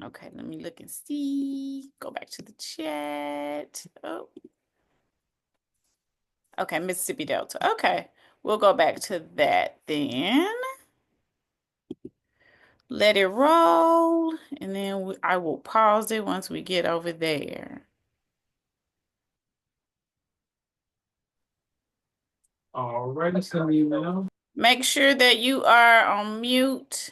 Okay, let me look and see. Go back to the chat. Oh, okay, Mississippi Delta. Okay, we'll go back to that then. Let it roll, and then I will pause it once we get over there. Alrighty, so you know. Make sure that you are on mute.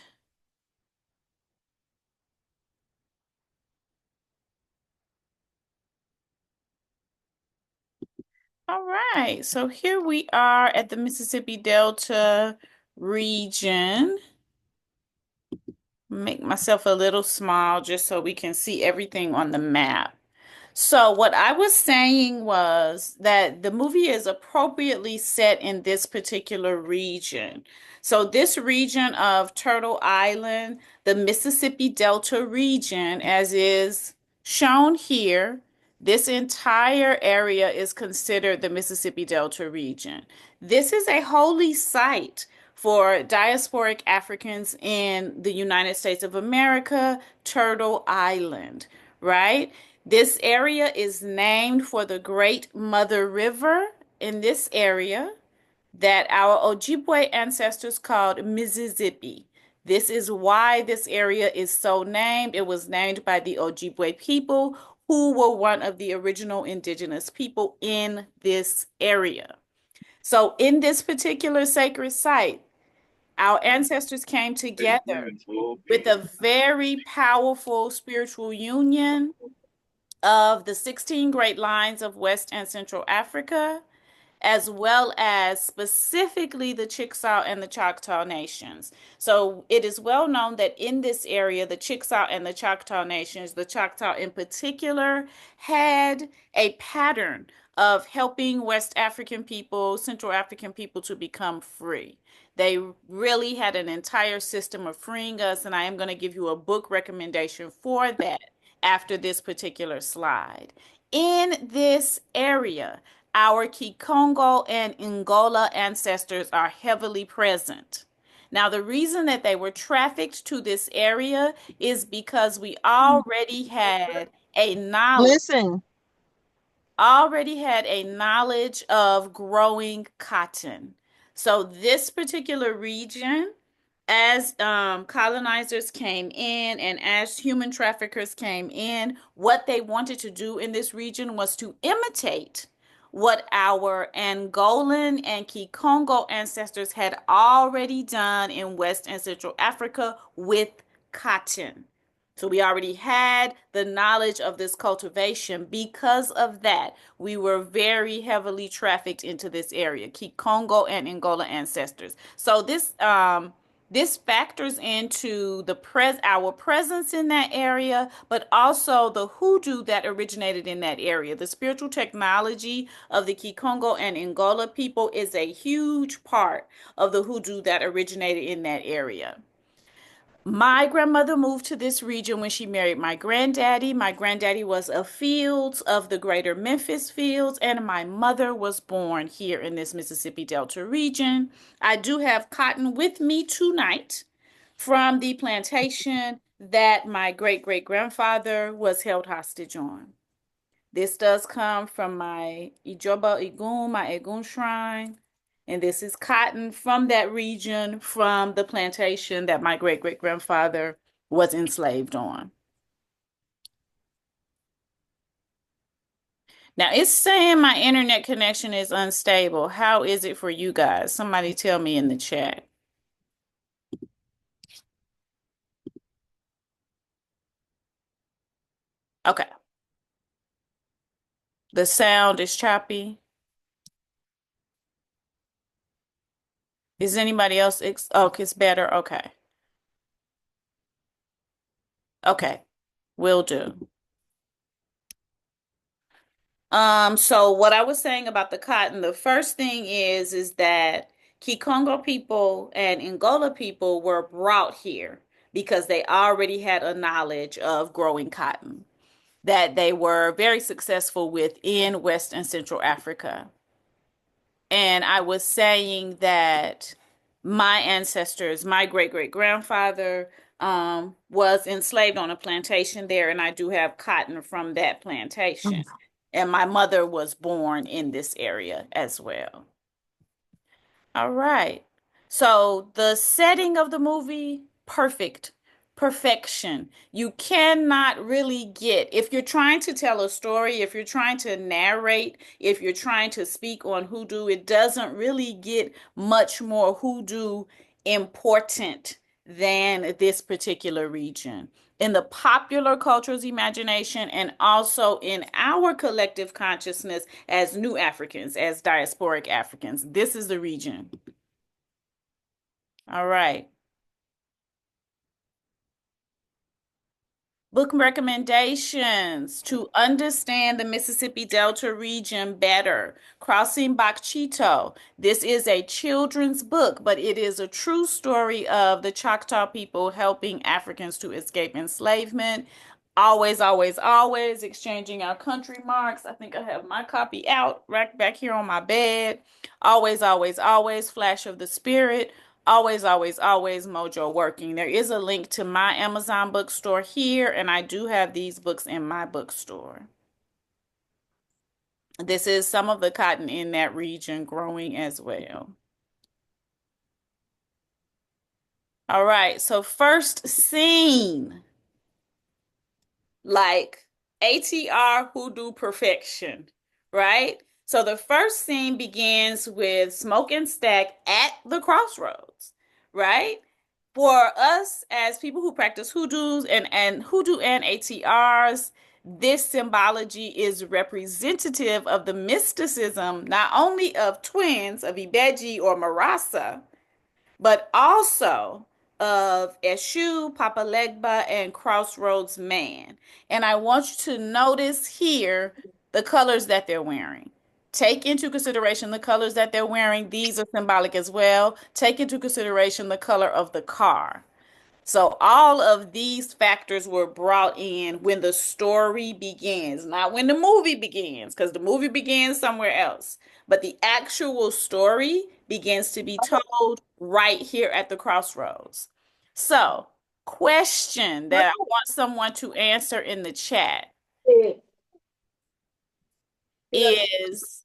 All right, so here we are at the Mississippi Delta region. Make myself a little small just so we can see everything on the map. So, what I was saying was that the movie is appropriately set in this particular region. So, this region of Turtle Island, the Mississippi Delta region, as is shown here, this entire area is considered the Mississippi Delta region. This is a holy site for diasporic Africans in the United States of America, Turtle Island, right? This area is named for the Great Mother River in this area that our Ojibwe ancestors called Mississippi. This is why this area is so named. It was named by the Ojibwe people, who were one of the original indigenous people in this area. So, in this particular sacred site, our ancestors came together with a very powerful spiritual union of the 16 great lines of West and Central Africa, as well as specifically the Chickasaw and the Choctaw nations. So it is well known that in this area, the Chickasaw and the Choctaw nations, the Choctaw in particular, had a pattern of helping West African people, Central African people to become free. They really had an entire system of freeing us, and I am going to give you a book recommendation for that after this particular slide. In this area, our Kikongo and Ngola ancestors are heavily present. Now, the reason that they were trafficked to this area is because we Listen, already had a knowledge of growing cotton. So this particular region, as colonizers came in and as human traffickers came in, what they wanted to do in this region was to imitate what our Angolan and Kikongo ancestors had already done in West and Central Africa with cotton. So we already had the knowledge of this cultivation. Because of that, we were very heavily trafficked into this area, Kikongo and Angola ancestors. So this factors into our presence in that area, but also the hoodoo that originated in that area. The spiritual technology of the Kikongo and Angola people is a huge part of the hoodoo that originated in that area. My grandmother moved to this region when she married my granddaddy. My granddaddy was of Fields of the greater Memphis Fields, and my mother was born here in this Mississippi Delta region. I do have cotton with me tonight from the plantation that my great great grandfather was held hostage on. This does come from my Ijoba Igun, my Egun shrine. And this is cotton from that region, from the plantation that my great great grandfather was enslaved on. Now it's saying my internet connection is unstable. How is it for you guys? Somebody tell me in the chat. Okay. The sound is choppy. Is anybody else? Oh, it's better. Okay. Okay. Will do. So what I was saying about the cotton, the first thing is that Kikongo people and Angola people were brought here because they already had a knowledge of growing cotton that they were very successful with in West and Central Africa. And I was saying that my ancestors, my great great grandfather was enslaved on a plantation there, and I do have cotton from that plantation. And my mother was born in this area as well. All right. So the setting of the movie, perfect. Perfection. You cannot really get, if you're trying to tell a story, if you're trying to narrate, if you're trying to speak on hoodoo, it doesn't really get much more hoodoo important than this particular region. In the popular culture's imagination, and also in our collective consciousness as new Africans, as diasporic Africans, this is the region. All right. Book recommendations to understand the Mississippi Delta region better. Crossing Bakchito. This is a children's book, but it is a true story of the Choctaw people helping Africans to escape enslavement. Always, always, always exchanging our country marks. I think I have my copy out right back here on my bed. Always, always, always, Flash of the Spirit. Always, always, always Mojo working. There is a link to my Amazon bookstore here, and I do have these books in my bookstore. This is some of the cotton in that region growing as well. All right, so first scene, like ATR Hoodoo Perfection, right? So the first scene begins with Smoke and Stack at the crossroads, right? For us as people who practice hoodoos and hoodoo and ATRs, this symbology is representative of the mysticism, not only of twins, of Ibeji or Marasa, but also of Eshu, Papa Legba, and Crossroads Man. And I want you to notice here the colors that they're wearing. Take into consideration the colors that they're wearing. These are symbolic as well. Take into consideration the color of the car. So all of these factors were brought in when the story begins, not when the movie begins, because the movie begins somewhere else. But the actual story begins to be told right here at the crossroads. So, question that I want someone to answer in the chat is,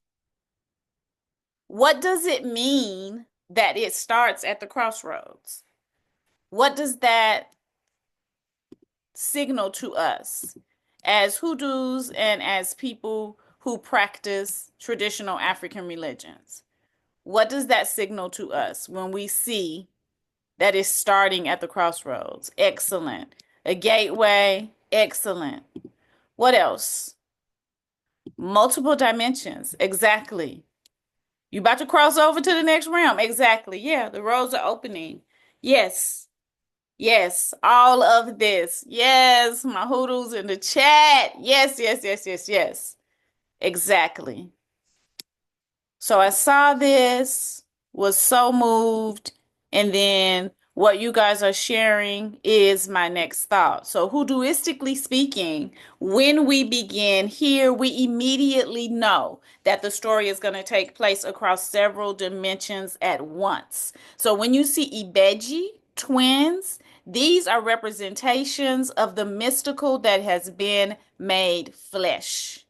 what does it mean that it starts at the crossroads? What does that signal to us as hoodoos and as people who practice traditional African religions? What does that signal to us when we see that it's starting at the crossroads? Excellent. A gateway. Excellent. What else? Multiple dimensions. Exactly. You about to cross over to the next realm. Exactly. Yeah, the roads are opening. Yes. Yes, all of this. Yes, my hoodoos in the chat. Yes, yes, yes, yes, yes. Exactly. So I saw this, was so moved, and then what you guys are sharing is my next thought. So, hoodooistically speaking, when we begin here, we immediately know that the story is going to take place across several dimensions at once. So, when you see Ibeji, twins, these are representations of the mystical that has been made flesh.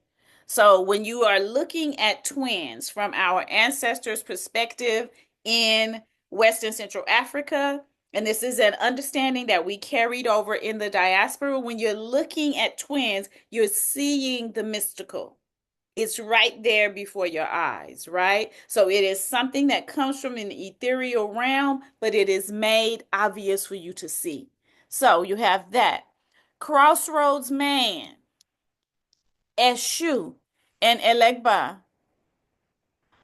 So when you are looking at twins from our ancestors' perspective in West and Central Africa, and this is an understanding that we carried over in the diaspora, when you're looking at twins, you're seeing the mystical. It's right there before your eyes, right? So it is something that comes from an ethereal realm, but it is made obvious for you to see. So you have that. Crossroads Man, Eshu, and Elegba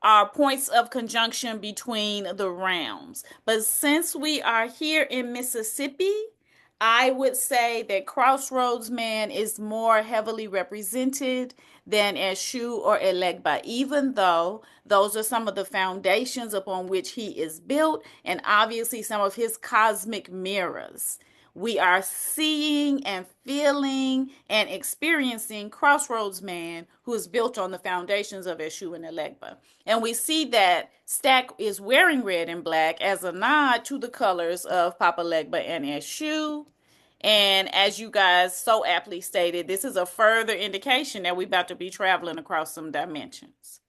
are points of conjunction between the realms. But since we are here in Mississippi, I would say that Crossroads Man is more heavily represented than Eshu or Elegba, even though those are some of the foundations upon which he is built, and obviously some of his cosmic mirrors. we are seeing and feeling and experiencing Crossroads Man, who is built on the foundations of Eshu and Elegba. And we see that Stack is wearing red and black as a nod to the colors of Papa Legba and Eshu. And as you guys so aptly stated, this is a further indication that we're about to be traveling across some dimensions.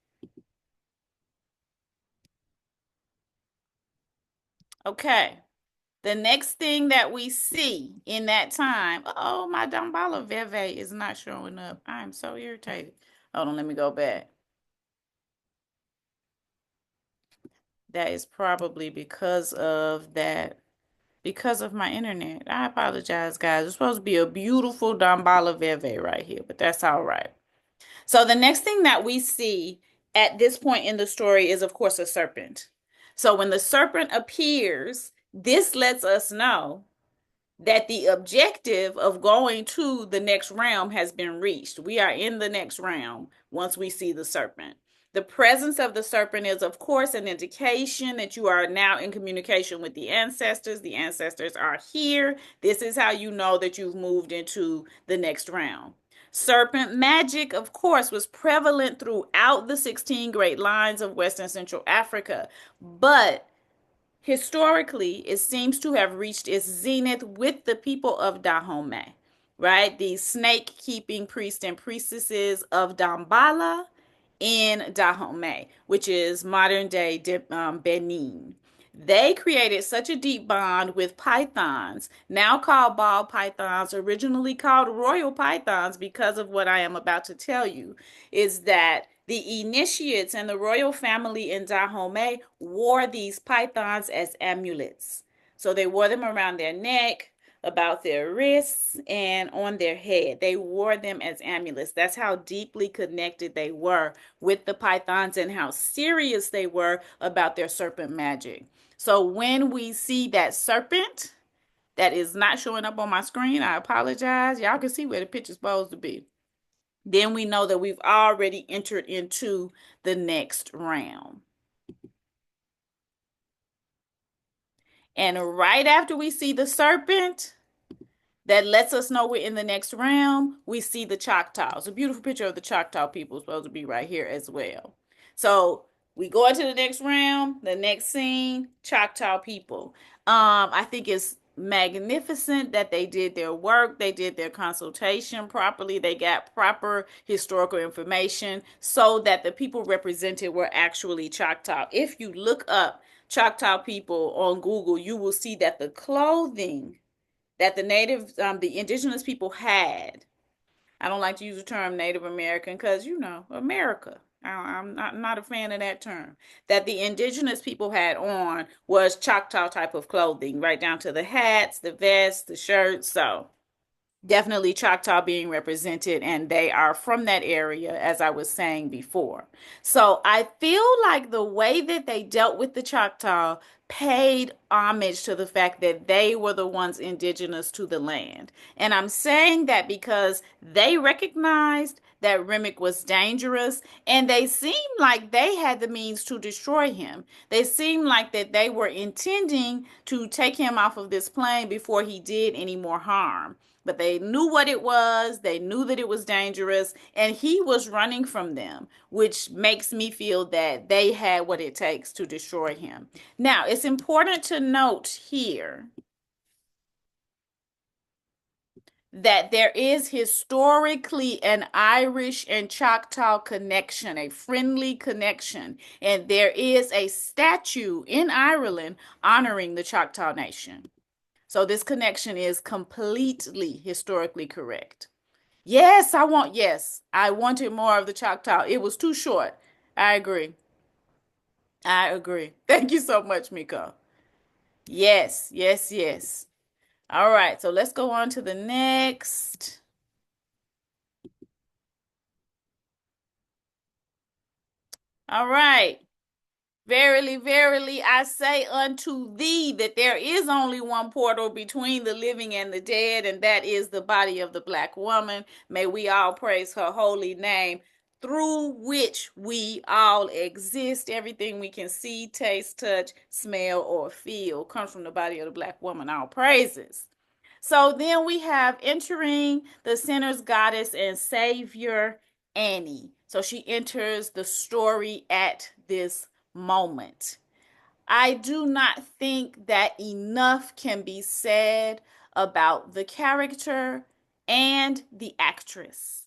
Okay. The next thing that we see in that time, oh, my Dambala Veve is not showing up. I am so irritated. Hold on, let me go back. That is probably because of that, because of my internet. I apologize, guys. It's supposed to be a beautiful Dambala Veve right here, but that's all right. So the next thing that we see at this point in the story is, of course, a serpent. So when the serpent appears, this lets us know that the objective of going to the next realm has been reached. We are in the next realm once we see the serpent. The presence of the serpent is, of course, an indication that you are now in communication with the ancestors. The ancestors are here. This is how you know that you've moved into the next realm. Serpent magic, of course, was prevalent throughout the 16 great lines of Western Central Africa, but historically, it seems to have reached its zenith with the people of Dahomey, right? The snake keeping priests and priestesses of Dambala in Dahomey, which is modern day Benin. They created such a deep bond with pythons, now called ball pythons, originally called royal pythons, because of what I am about to tell you, is that the initiates and the royal family in Dahomey wore these pythons as amulets. So they wore them around their neck, about their wrists, and on their head. They wore them as amulets. That's how deeply connected they were with the pythons and how serious they were about their serpent magic. So when we see that serpent that is not showing up on my screen, I apologize. Y'all can see where the picture's supposed to be. Then we know that we've already entered into the next round. And right after we see the serpent, that lets us know we're in the next realm, we see the Choctaws. A beautiful picture of the Choctaw people is supposed to be right here as well. So we go into the next realm, the next scene, Choctaw people. I think it's magnificent that they did their work, they did their consultation properly, they got proper historical information so that the people represented were actually Choctaw. If you look up Choctaw people on Google, you will see that the clothing that the indigenous people had. I don't like to use the term Native American because, America. I'm not a fan of that term. That the indigenous people had on was Choctaw type of clothing, right down to the hats, the vests, the shirts. So definitely Choctaw being represented, and they are from that area, as I was saying before. So I feel like the way that they dealt with the Choctaw paid homage to the fact that they were the ones indigenous to the land. And I'm saying that because they recognized that Remick was dangerous, and they seemed like they had the means to destroy him. They seemed like that they were intending to take him off of this plane before he did any more harm. But they knew what it was, they knew that it was dangerous, and he was running from them, which makes me feel that they had what it takes to destroy him. Now, it's important to note here that there is historically an Irish and Choctaw connection, a friendly connection, and there is a statue in Ireland honoring the Choctaw Nation. So this connection is completely historically correct. Yes, I wanted more of the Choctaw. It was too short. I agree. I agree. Thank you so much, Miko. Yes, yes, yes. All right, so let's go on to the next. All right. Verily, verily, I say unto thee that there is only one portal between the living and the dead, and that is the body of the black woman. May we all praise her holy name, through which we all exist. Everything we can see, taste, touch, smell, or feel comes from the body of the black woman. All praises. So then we have entering the sinner's goddess and savior, Annie. So she enters the story at this moment. I do not think that enough can be said about the character and the actress.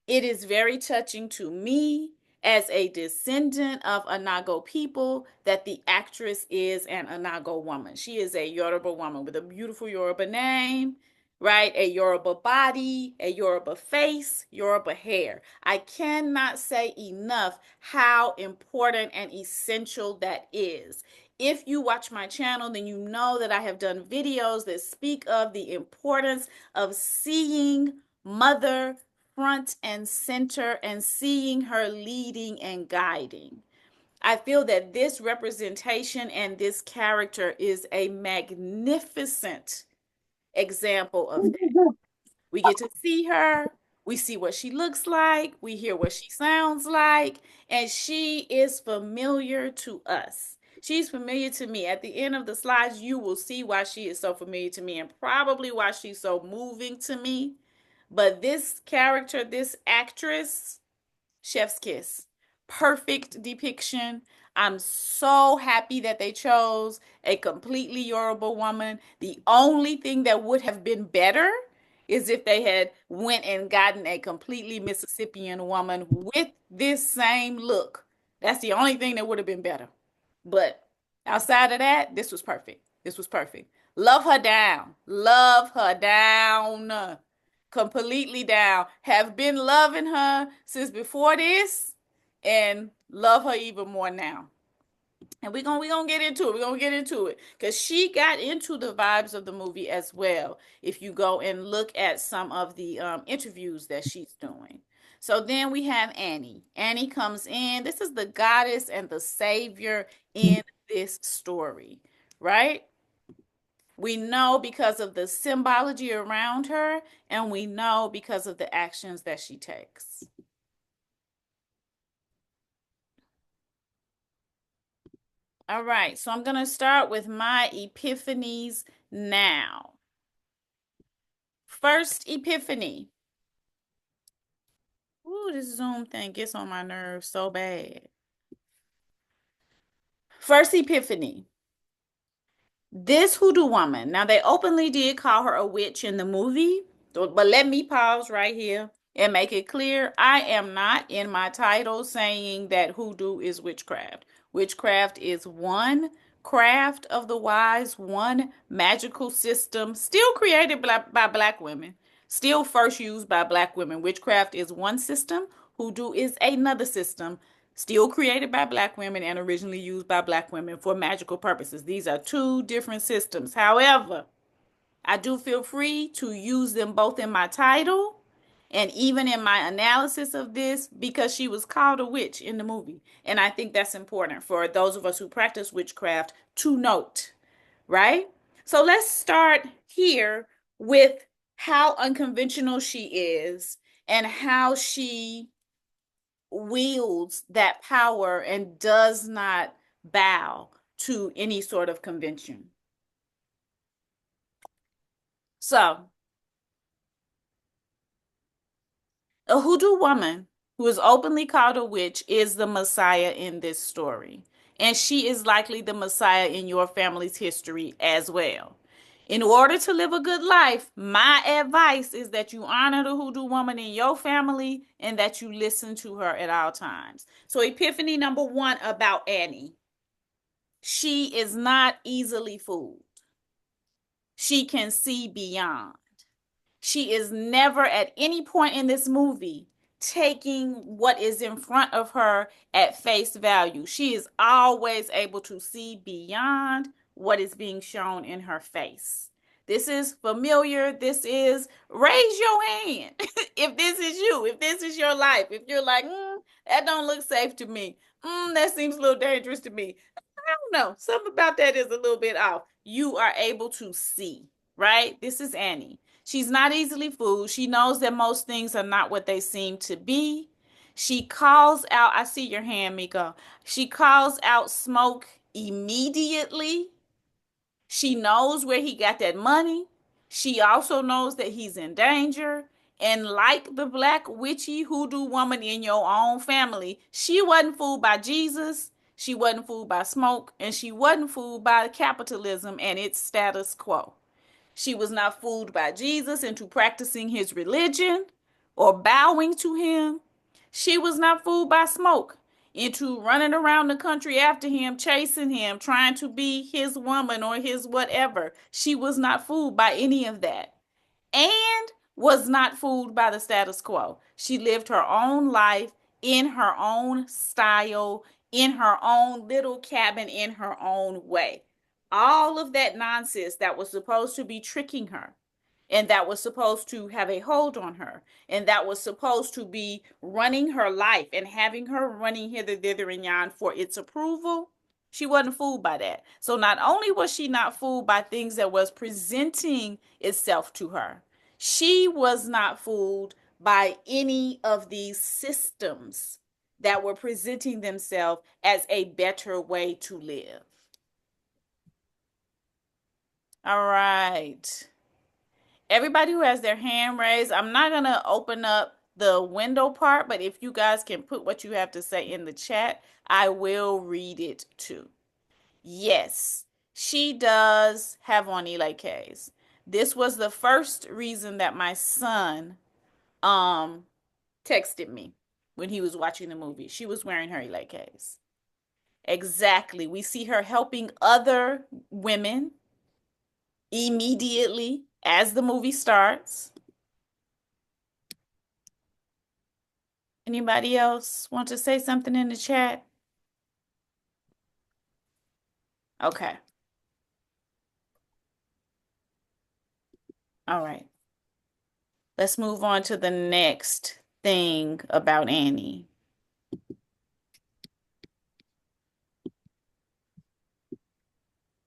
It is very touching to me as a descendant of Anago people that the actress is an Anago woman. She is a Yoruba woman with a beautiful Yoruba name, right? A Yoruba body, a Yoruba face, Yoruba hair. I cannot say enough how important and essential that is. If you watch my channel, then you know that I have done videos that speak of the importance of seeing mother front and center and seeing her leading and guiding. I feel that this representation and this character is a magnificent example of that. We get to see her, we see what she looks like, we hear what she sounds like, and she is familiar to us. She's familiar to me. At the end of the slides, you will see why she is so familiar to me and probably why she's so moving to me. But this character, this actress, chef's kiss. Perfect depiction. I'm so happy that they chose a completely Yoruba woman. The only thing that would have been better is if they had went and gotten a completely Mississippian woman with this same look. That's the only thing that would have been better. But outside of that, this was perfect. This was perfect. Love her down. Love her down. Completely down. Have been loving her since before this and love her even more now. And we're gonna get into it. We're gonna get into it. Because she got into the vibes of the movie as well. If you go and look at some of the interviews that she's doing. So then we have Annie. Annie comes in. This is the goddess and the savior in this story, right? We know because of the symbology around her, and we know because of the actions that she takes. All right, so I'm going to start with my epiphanies now. First epiphany. Ooh, this Zoom thing gets on my nerves so bad. First epiphany. This hoodoo woman, now they openly did call her a witch in the movie, but let me pause right here and make it clear I am not in my title saying that hoodoo is witchcraft. Witchcraft is one craft of the wise, one magical system still created by Black women, still first used by Black women. Witchcraft is one system, hoodoo is another system still created by Black women and originally used by Black women for magical purposes. These are two different systems. However, I do feel free to use them both in my title and even in my analysis of this because she was called a witch in the movie. And I think that's important for those of us who practice witchcraft to note, right? So let's start here with how unconventional she is and how she wields that power and does not bow to any sort of convention. So, a hoodoo woman who is openly called a witch is the Messiah in this story. And she is likely the Messiah in your family's history as well. In order to live a good life, my advice is that you honor the hoodoo woman in your family and that you listen to her at all times. So, epiphany number one about Annie. She is not easily fooled. She can see beyond. She is never at any point in this movie taking what is in front of her at face value. She is always able to see beyond what is being shown in her face. This is familiar. This is raise your hand if this is you, if this is your life. If you're like, that don't look safe to me. That seems a little dangerous to me. I don't know. Something about that is a little bit off. You are able to see, right? This is Annie. She's not easily fooled. She knows that most things are not what they seem to be. She calls out, I see your hand, Miko. She calls out Smoke immediately. She knows where he got that money. She also knows that he's in danger. And like the black witchy hoodoo woman in your own family, she wasn't fooled by Jesus. She wasn't fooled by smoke. And she wasn't fooled by capitalism and its status quo. She was not fooled by Jesus into practicing his religion or bowing to him. She was not fooled by smoke into running around the country after him, chasing him, trying to be his woman or his whatever. She was not fooled by any of that and was not fooled by the status quo. She lived her own life in her own style, in her own little cabin, in her own way. All of that nonsense that was supposed to be tricking her and that was supposed to have a hold on her and that was supposed to be running her life and having her running hither, thither, and yon for its approval. She wasn't fooled by that. So not only was she not fooled by things that was presenting itself to her, she was not fooled by any of these systems that were presenting themselves as a better way to live. All right. Everybody who has their hand raised, I'm not going to open up the window part, but if you guys can put what you have to say in the chat, I will read it too. Yes, she does have on Elay K's. This was the first reason that my son um texted me when he was watching the movie. She was wearing her Elay K's. Exactly. We see her helping other women immediately as the movie starts. Anybody else want to say something in the chat? Okay. All right. Let's move on to the next thing about Annie.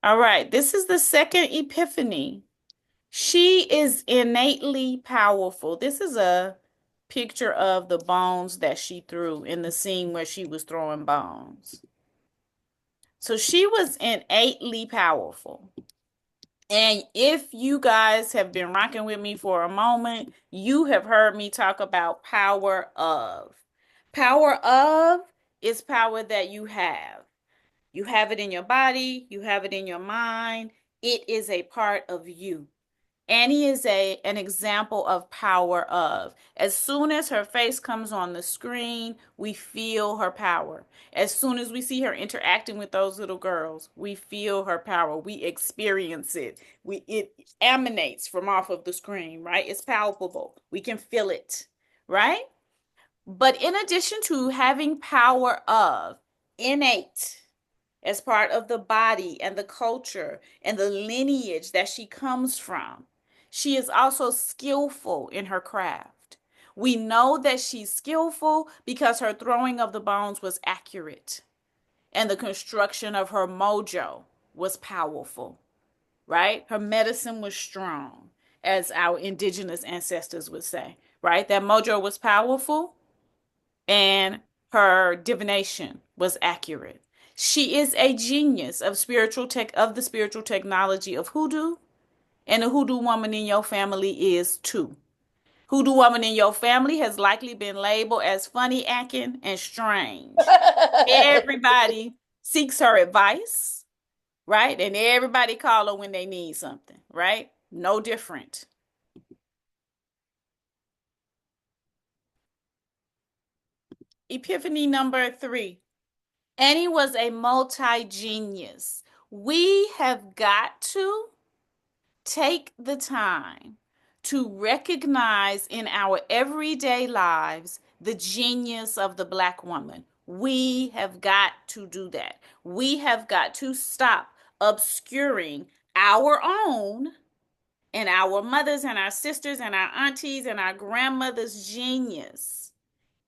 All right. This is the second epiphany. She is innately powerful. This is a picture of the bones that she threw in the scene where she was throwing bones. So she was innately powerful. And if you guys have been rocking with me for a moment, you have heard me talk about power of. Power of is power that you have. You have it in your body, you have it in your mind. It is a part of you. Annie is an example of power of. As soon as her face comes on the screen, we feel her power. As soon as we see her interacting with those little girls, we feel her power. We experience it. It emanates from off of the screen, right? It's palpable. We can feel it, right? But in addition to having power of innate, as part of the body and the culture and the lineage that she comes from. She is also skillful in her craft. We know that she's skillful because her throwing of the bones was accurate and the construction of her mojo was powerful, right? Her medicine was strong, as our indigenous ancestors would say, right? That mojo was powerful and her divination was accurate. She is a genius of the spiritual technology of hoodoo, and the hoodoo woman in your family is too. Hoodoo woman in your family has likely been labeled as funny acting and strange. Everybody seeks her advice, right? And everybody call her when they need something, right? No different. Epiphany number 3. Annie was a multi-genius. We have got to take the time to recognize in our everyday lives the genius of the Black woman. We have got to do that. We have got to stop obscuring our own and our mothers and our sisters and our aunties and our grandmothers' genius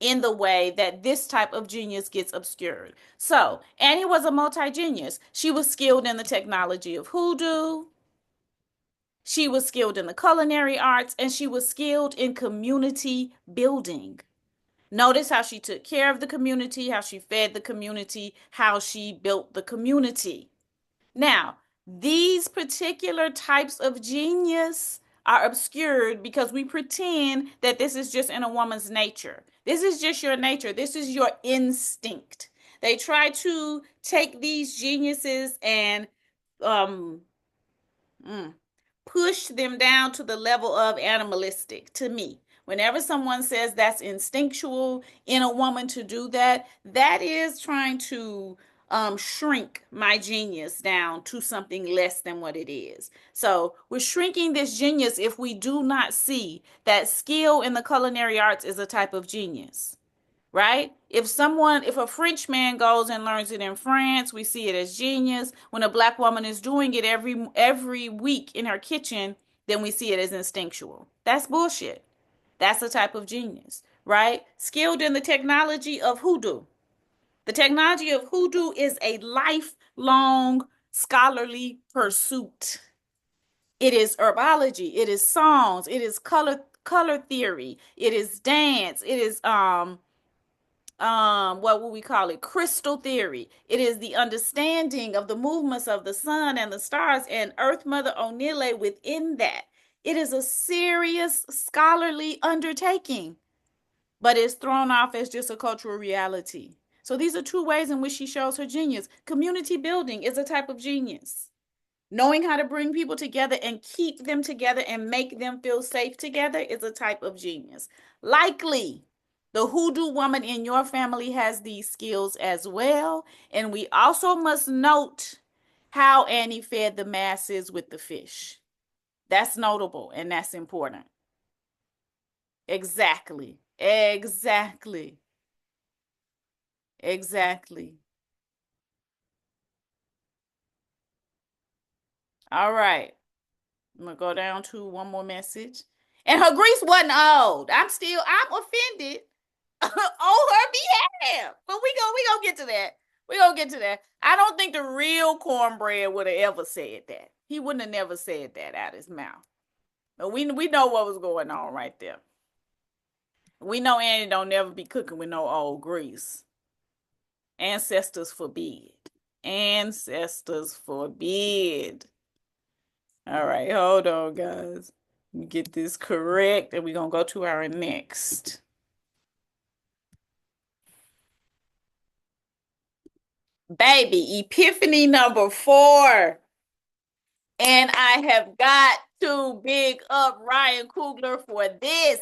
in the way that this type of genius gets obscured. So, Annie was a multi-genius. She was skilled in the technology of hoodoo. She was skilled in the culinary arts and she was skilled in community building. Notice how she took care of the community, how she fed the community, how she built the community. Now, these particular types of genius are obscured because we pretend that this is just in a woman's nature. This is just your nature. This is your instinct. They try to take these geniuses and um mm, push them down to the level of animalistic to me. Whenever someone says that's instinctual in a woman to do that, that is trying to shrink my genius down to something less than what it is. So we're shrinking this genius if we do not see that skill in the culinary arts is a type of genius, right? If a French man goes and learns it in France, we see it as genius. When a black woman is doing it every week in her kitchen, then we see it as instinctual. That's bullshit. That's a type of genius, right? Skilled in the technology of hoodoo. The technology of hoodoo is a lifelong scholarly pursuit. It is herbology, it is songs, it is color theory, it is dance, it is what would we call it, crystal theory. It is the understanding of the movements of the sun and the stars and earth mother Onile within that. It is a serious scholarly undertaking, but it's thrown off as just a cultural reality. So these are two ways in which she shows her genius. Community building is a type of genius. Knowing how to bring people together and keep them together and make them feel safe together is a type of genius. Likely, the hoodoo woman in your family has these skills as well. And we also must note how Annie fed the masses with the fish. That's notable and that's important. Exactly. Exactly. Exactly. All right. I'm gonna go down to one more message. And her grease wasn't old. I'm offended on her behalf. But we gonna get to that. We gonna get to that. I don't think the real cornbread would have ever said that. He wouldn't have never said that out of his mouth. But we know what was going on right there. We know Annie don't never be cooking with no old grease. Ancestors forbid. Ancestors forbid. All right, hold on, guys. Let me get this correct, and we're gonna go to our next. Baby, Epiphany number 4. And I have got to big up Ryan Coogler for this.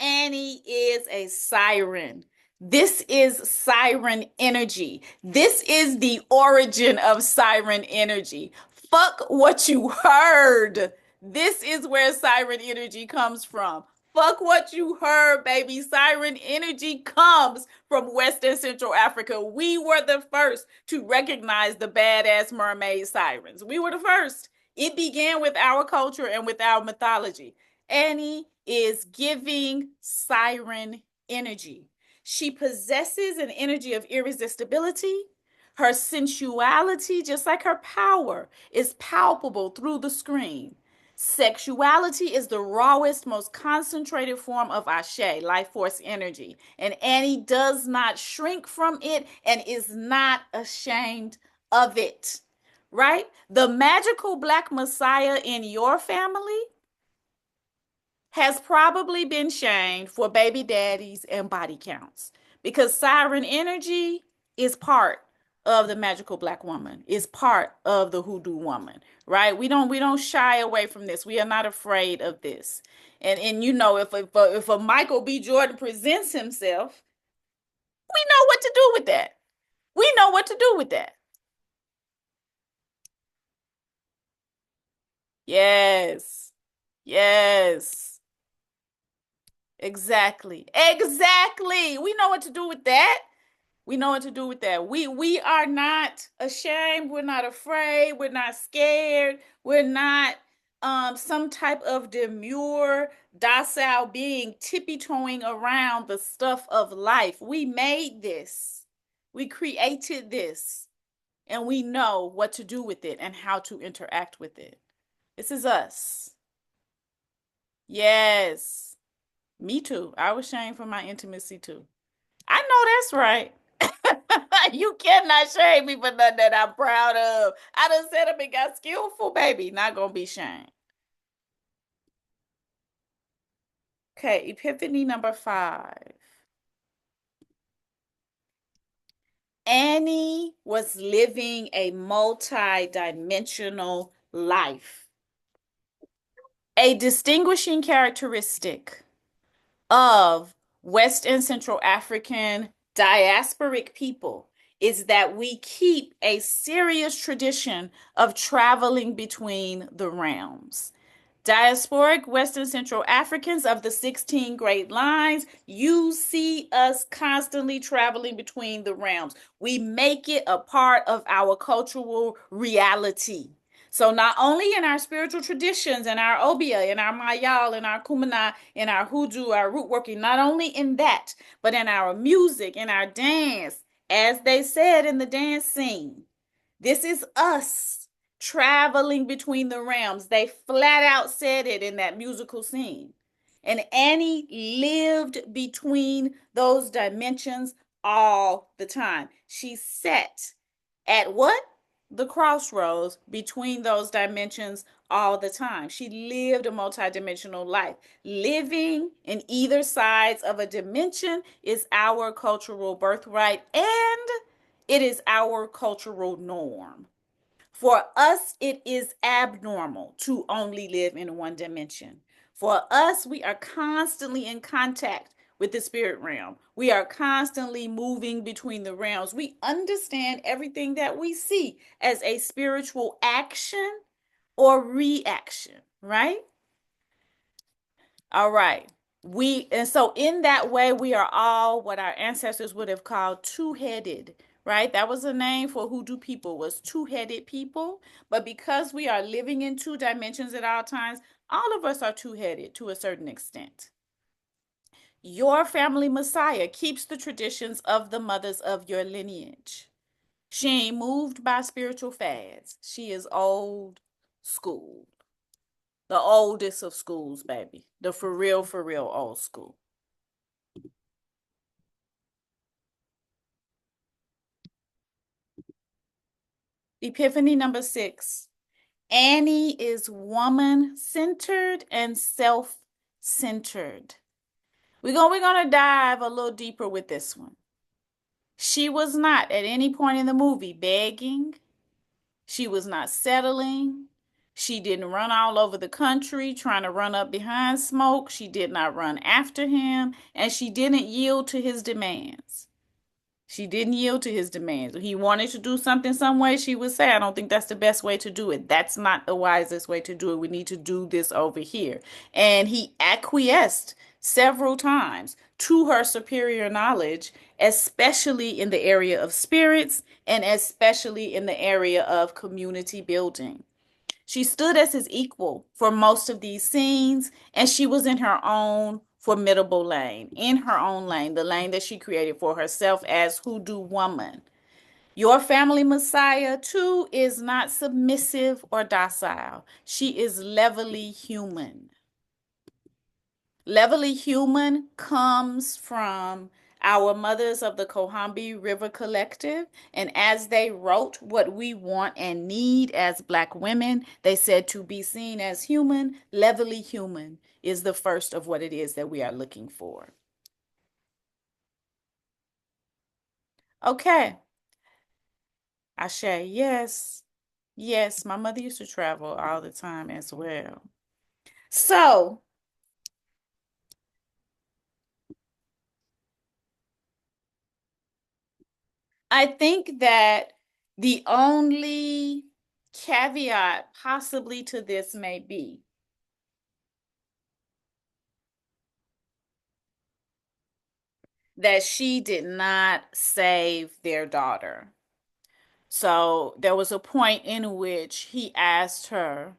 Annie is a siren. This is siren energy. This is the origin of siren energy. Fuck what you heard. This is where siren energy comes from. Fuck what you heard, baby. Siren energy comes from West and Central Africa. We were the first to recognize the badass mermaid sirens. We were the first. It began with our culture and with our mythology. Annie is giving siren energy. She possesses an energy of irresistibility. Her sensuality, just like her power, is palpable through the screen. Sexuality is the rawest, most concentrated form of Ashe, life force energy. And Annie does not shrink from it and is not ashamed of it. Right? The magical black messiah in your family has probably been shamed for baby daddies and body counts because siren energy is part of the magical black woman, is part of the hoodoo woman, right? We don't shy away from this. We are not afraid of this. And you know, if a Michael B. Jordan presents himself, we know what to do with that. We know what to do with that. Yes. Yes. Exactly. Exactly. We know what to do with that. We know what to do with that. We are not ashamed. We're not afraid. We're not scared. We're not some type of demure, docile being tippy-toeing around the stuff of life. We made this. We created this. And we know what to do with it and how to interact with it. This is us. Yes. Me too. I was shamed for my intimacy too. I know that's right. You cannot shame me for nothing that I'm proud of. I done set up and got skillful, baby. Not gonna be shamed. Okay, epiphany number 5. Annie was living a multi-dimensional life. A distinguishing characteristic of West and Central African diasporic people is that we keep a serious tradition of traveling between the realms. Diasporic Western Central Africans of the 16 Great Lines, you see us constantly traveling between the realms. We make it a part of our cultural reality. So not only in our spiritual traditions, in our obia, in our mayal, in our kumana, in our hoodoo, our root working, not only in that, but in our music, in our dance, as they said in the dance scene. This is us traveling between the realms. They flat out said it in that musical scene. And Annie lived between those dimensions all the time. She sat at what? The crossroads between those dimensions all the time. She lived a multidimensional life. Living in either sides of a dimension is our cultural birthright and it is our cultural norm. For us, it is abnormal to only live in one dimension. For us, we are constantly in contact with the spirit realm. We are constantly moving between the realms. We understand everything that we see as a spiritual action or reaction, right? All right. And so in that way, we are all what our ancestors would have called two-headed, right? That was a name for hoodoo people, was two-headed people. But because we are living in two dimensions at all times, all of us are two-headed to a certain extent. Your family Messiah keeps the traditions of the mothers of your lineage. She ain't moved by spiritual fads. She is old school. The oldest of schools, baby. The for real old school. Epiphany number 6. Annie is woman-centered and self-centered. We're gonna dive a little deeper with this one. She was not at any point in the movie begging. She was not settling. She didn't run all over the country trying to run up behind Smoke. She did not run after him, and she didn't yield to his demands. She didn't yield to his demands. If he wanted to do something some way, she would say, I don't think that's the best way to do it. That's not the wisest way to do it. We need to do this over here. And he acquiesced several times to her superior knowledge, especially in the area of spirits and especially in the area of community building. She stood as his equal for most of these scenes, and she was in her own formidable lane, in her own lane, the lane that she created for herself as hoodoo woman. Your family Messiah, too, is not submissive or docile. She is levelly human. Levelly human comes from our mothers of the Cohambi River Collective. And as they wrote what we want and need as Black women, they said to be seen as human, levelly human is the first of what it is that we are looking for. Okay, Ashe, yes. Yes, my mother used to travel all the time as well. So, I think that the only caveat possibly to this may be that she did not save their daughter. So there was a point in which he asked her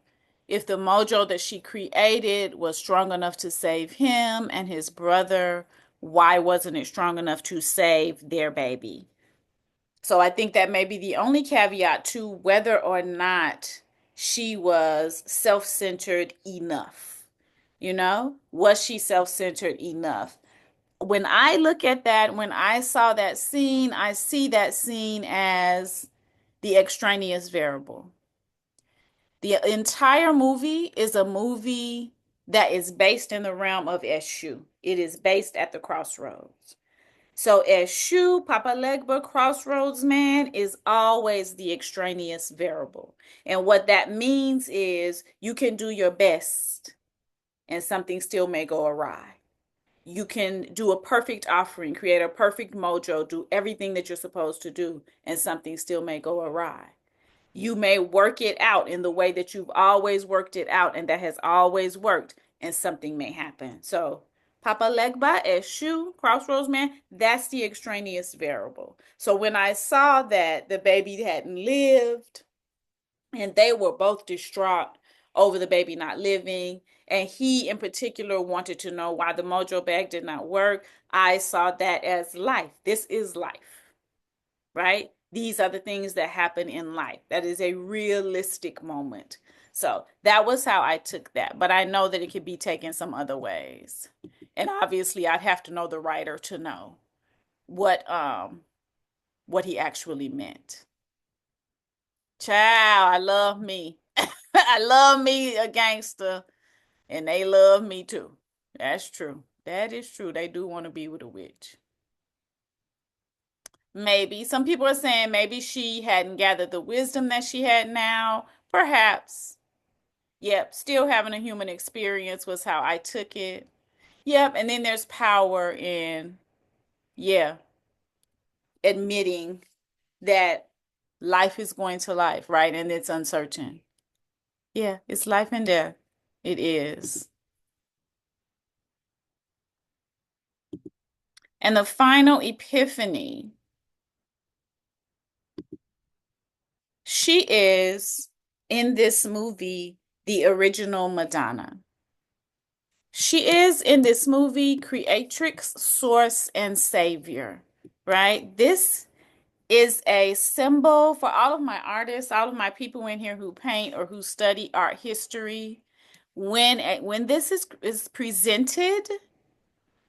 if the mojo that she created was strong enough to save him and his brother. Why wasn't it strong enough to save their baby? So I think that may be the only caveat to whether or not she was self-centered enough. Was she self-centered enough? When I look at that, when I saw that scene, I see that scene as the extraneous variable. The entire movie is a movie that is based in the realm of Eshu. It is based at the crossroads. So Eshu, Papa Legba, crossroads man, is always the extraneous variable. And what that means is you can do your best and something still may go awry. You can do a perfect offering, create a perfect mojo, do everything that you're supposed to do, and something still may go awry. You may work it out in the way that you've always worked it out and that has always worked, and something may happen. So, Papa Legba, Eshu, Crossroads Man, that's the extraneous variable. So, when I saw that the baby hadn't lived, and they were both distraught over the baby not living, and he in particular wanted to know why the mojo bag did not work, I saw that as life. This is life, right? These are the things that happen in life. That is a realistic moment. So that was how I took that. But I know that it could be taken some other ways. And obviously I'd have to know the writer to know what he actually meant. Child, I love me. I love me a gangster, and they love me too. That's true. That is true. They do want to be with a witch. Maybe. Some people are saying maybe she hadn't gathered the wisdom that she had now. Perhaps. Yep. Still having a human experience was how I took it. Yep. And then there's power in, yeah, admitting that life is going to life, right? And it's uncertain. Yeah, it's life and death. It is. And the final epiphany, she is in this movie the original Madonna. She is in this movie creatrix, source, and savior, right? This is a symbol for all of my artists, all of my people in here who paint or who study art history. When this is presented,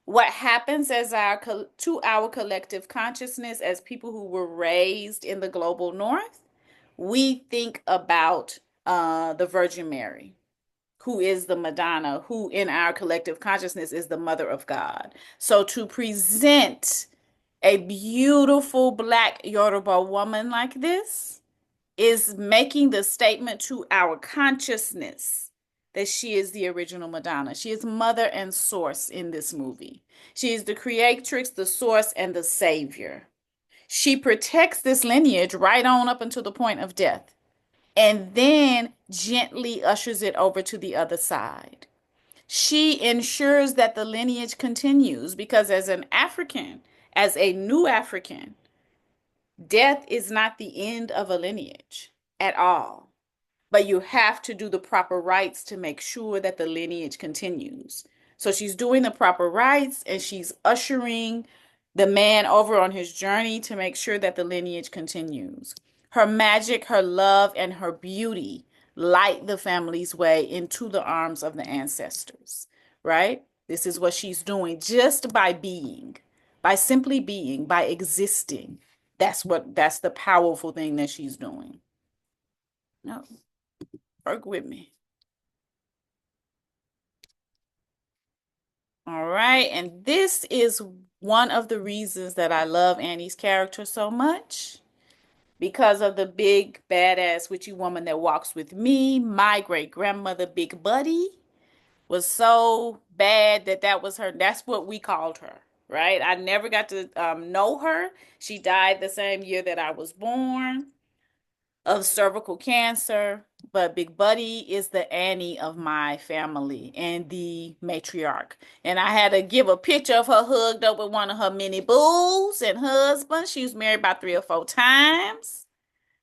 what happens as to our collective consciousness as people who were raised in the global north, we think about the Virgin Mary, who is the Madonna, who in our collective consciousness is the mother of God. So to present a beautiful Black Yoruba woman like this is making the statement to our consciousness that she is the original Madonna. She is mother and source in this movie. She is the creatrix, the source, and the savior. She protects this lineage right on up until the point of death, and then gently ushers it over to the other side. She ensures that the lineage continues because, as an African, as a new African, death is not the end of a lineage at all. But you have to do the proper rites to make sure that the lineage continues. So she's doing the proper rites and she's ushering the man over on his journey to make sure that the lineage continues. Her magic, her love, and her beauty light the family's way into the arms of the ancestors, right? This is what she's doing just by being, by simply being, by existing. That's the powerful thing that she's doing. No, work with me. All right. And this is one of the reasons that I love Annie's character so much because of the big, badass, witchy woman that walks with me. My great grandmother, Big Buddy, was so bad that that was her. That's what we called her, right? I never got to know her. She died the same year that I was born of cervical cancer, but Big Buddy is the Annie of my family and the matriarch. And I had to give a picture of her hugged up with one of her many boos and husbands. She was married about 3 or 4 times.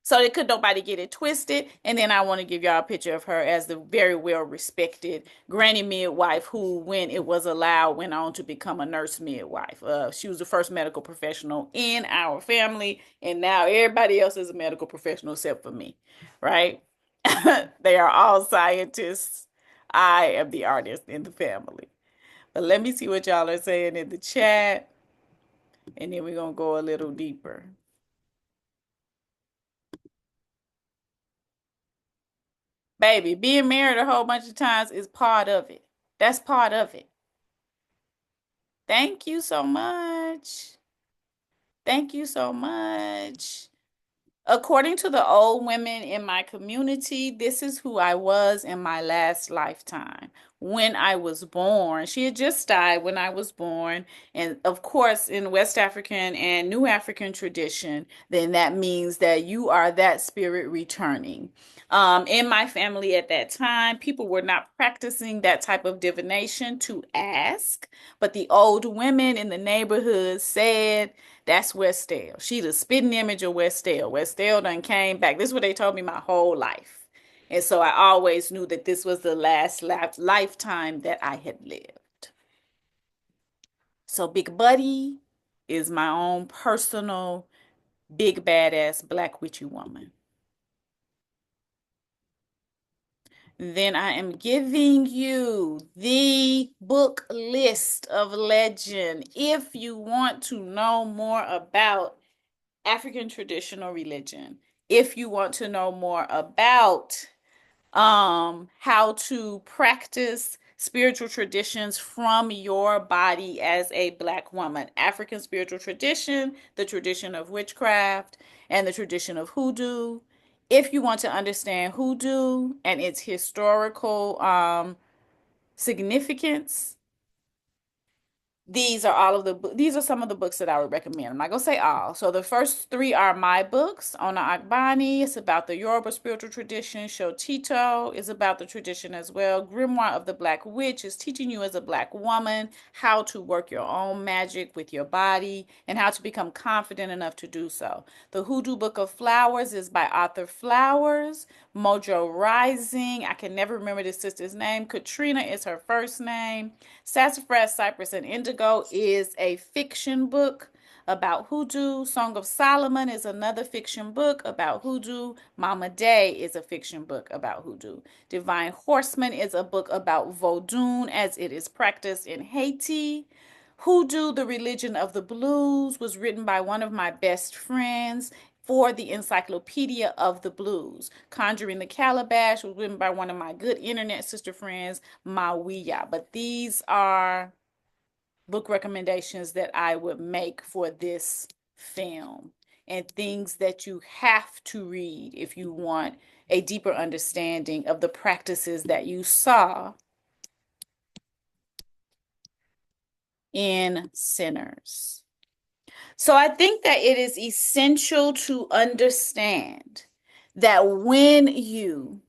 So they could nobody get it twisted. And then I want to give y'all a picture of her as the very well respected granny midwife who, when it was allowed, went on to become a nurse midwife. She was the first medical professional in our family, and now everybody else is a medical professional except for me, right? They are all scientists. I am the artist in the family. But let me see what y'all are saying in the chat, and then we're going to go a little deeper. Baby, being married a whole bunch of times is part of it. That's part of it. Thank you so much. Thank you so much. According to the old women in my community, this is who I was in my last lifetime. When I was born, she had just died when I was born. And of course, in West African and New African tradition, then that means that you are that spirit returning. In my family at that time, people were not practicing that type of divination to ask, but the old women in the neighborhood said, that's Westell. She the spitting image of Westell. Westell done came back. This is what they told me my whole life. And so I always knew that this was the last lifetime that I had lived. So Big Buddy is my own personal big badass black witchy woman. Then I am giving you the book list of legend if you want to know more about African traditional religion. If you want to know more about how to practice spiritual traditions from your body as a black woman, African spiritual tradition, the tradition of witchcraft, and the tradition of hoodoo. If you want to understand hoodoo and its historical significance, these are some of the books that I would recommend. I'm not gonna say all. So the first three are my books. Ona Agbani is about the Yoruba spiritual tradition. Shotito is about the tradition as well. Grimoire of the Black Witch is teaching you as a black woman how to work your own magic with your body and how to become confident enough to do so. The Hoodoo Book of Flowers is by Arthur Flowers. Mojo Rising, I can never remember this sister's name. Katrina is her first name. Sassafras, Cypress, and Indigo is a fiction book about hoodoo. Song of Solomon is another fiction book about hoodoo. Mama Day is a fiction book about hoodoo. Divine Horseman is a book about Vodun as it is practiced in Haiti. Hoodoo, the Religion of the Blues, was written by one of my best friends for the Encyclopedia of the Blues. Conjuring the Calabash was written by one of my good internet sister friends, Mawiya. But these are book recommendations that I would make for this film and things that you have to read if you want a deeper understanding of the practices that you saw in Sinners. So I think that it is essential to understand that when you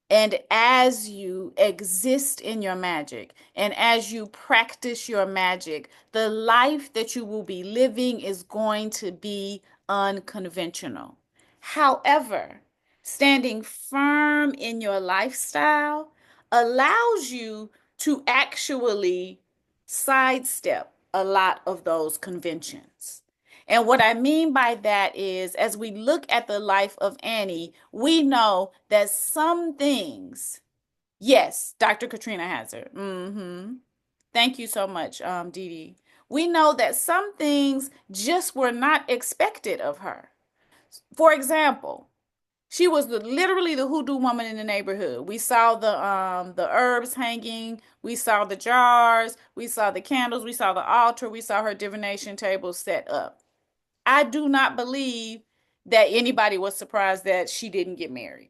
and as you exist in your magic and as you practice your magic, the life that you will be living is going to be unconventional. However, standing firm in your lifestyle allows you to actually sidestep a lot of those conventions. And what I mean by that is, as we look at the life of Annie, we know that some things, yes, Dr. Katrina Hazard. Thank you so much, Dee Dee. We know that some things just were not expected of her. For example, she was literally the hoodoo woman in the neighborhood. We saw the herbs hanging, we saw the jars, we saw the candles, we saw the altar, we saw her divination table set up. I do not believe that anybody was surprised that she didn't get married,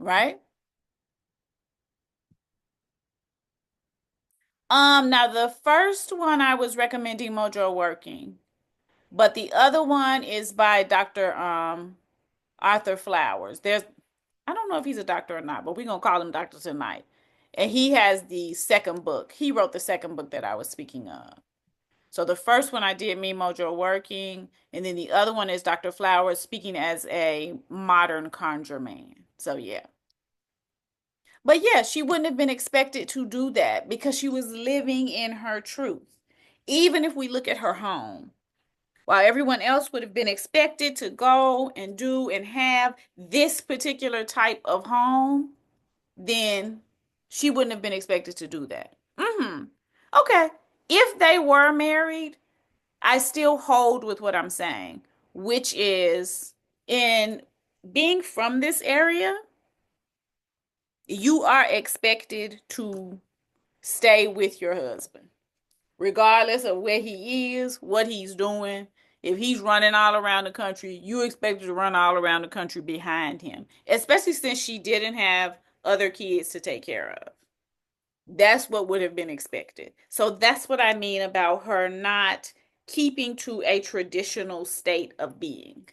right? Now the first one I was recommending Mojo Working, but the other one is by Dr. Arthur Flowers. I don't know if he's a doctor or not, but we're gonna call him Doctor tonight. And he has the second book. He wrote the second book that I was speaking of. So the first one I did Me Mojo Working, and then the other one is Dr. Flowers speaking as a modern conjure man. So yeah. But yeah, she wouldn't have been expected to do that because she was living in her truth. Even if we look at her home, while everyone else would have been expected to go and do and have this particular type of home, then she wouldn't have been expected to do that. Okay. If they were married, I still hold with what I'm saying, which is in being from this area, You are expected to stay with your husband, regardless of where he is, what he's doing. If he's running all around the country, you expect to run all around the country behind him, especially since she didn't have other kids to take care of. That's what would have been expected. So that's what I mean about her not keeping to a traditional state of being,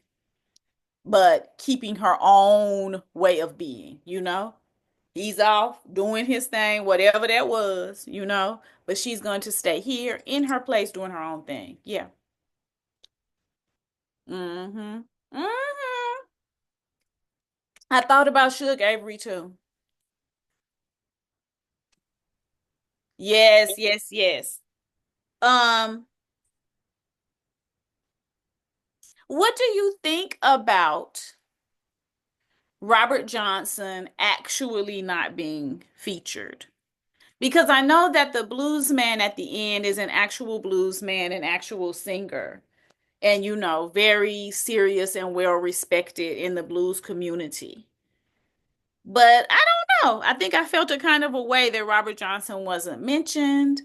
but keeping her own way of being. He's off doing his thing, whatever that was, but she's going to stay here in her place doing her own thing. Yeah. Mm-hmm. Mm-hmm. I thought about Suge Avery too. Yes, yes, yes. Um, what do you think about Robert Johnson actually not being featured? Because I know that the blues man at the end is an actual blues man, an actual singer, and very serious and well respected in the blues community. But I don't know. I think I felt a kind of a way that Robert Johnson wasn't mentioned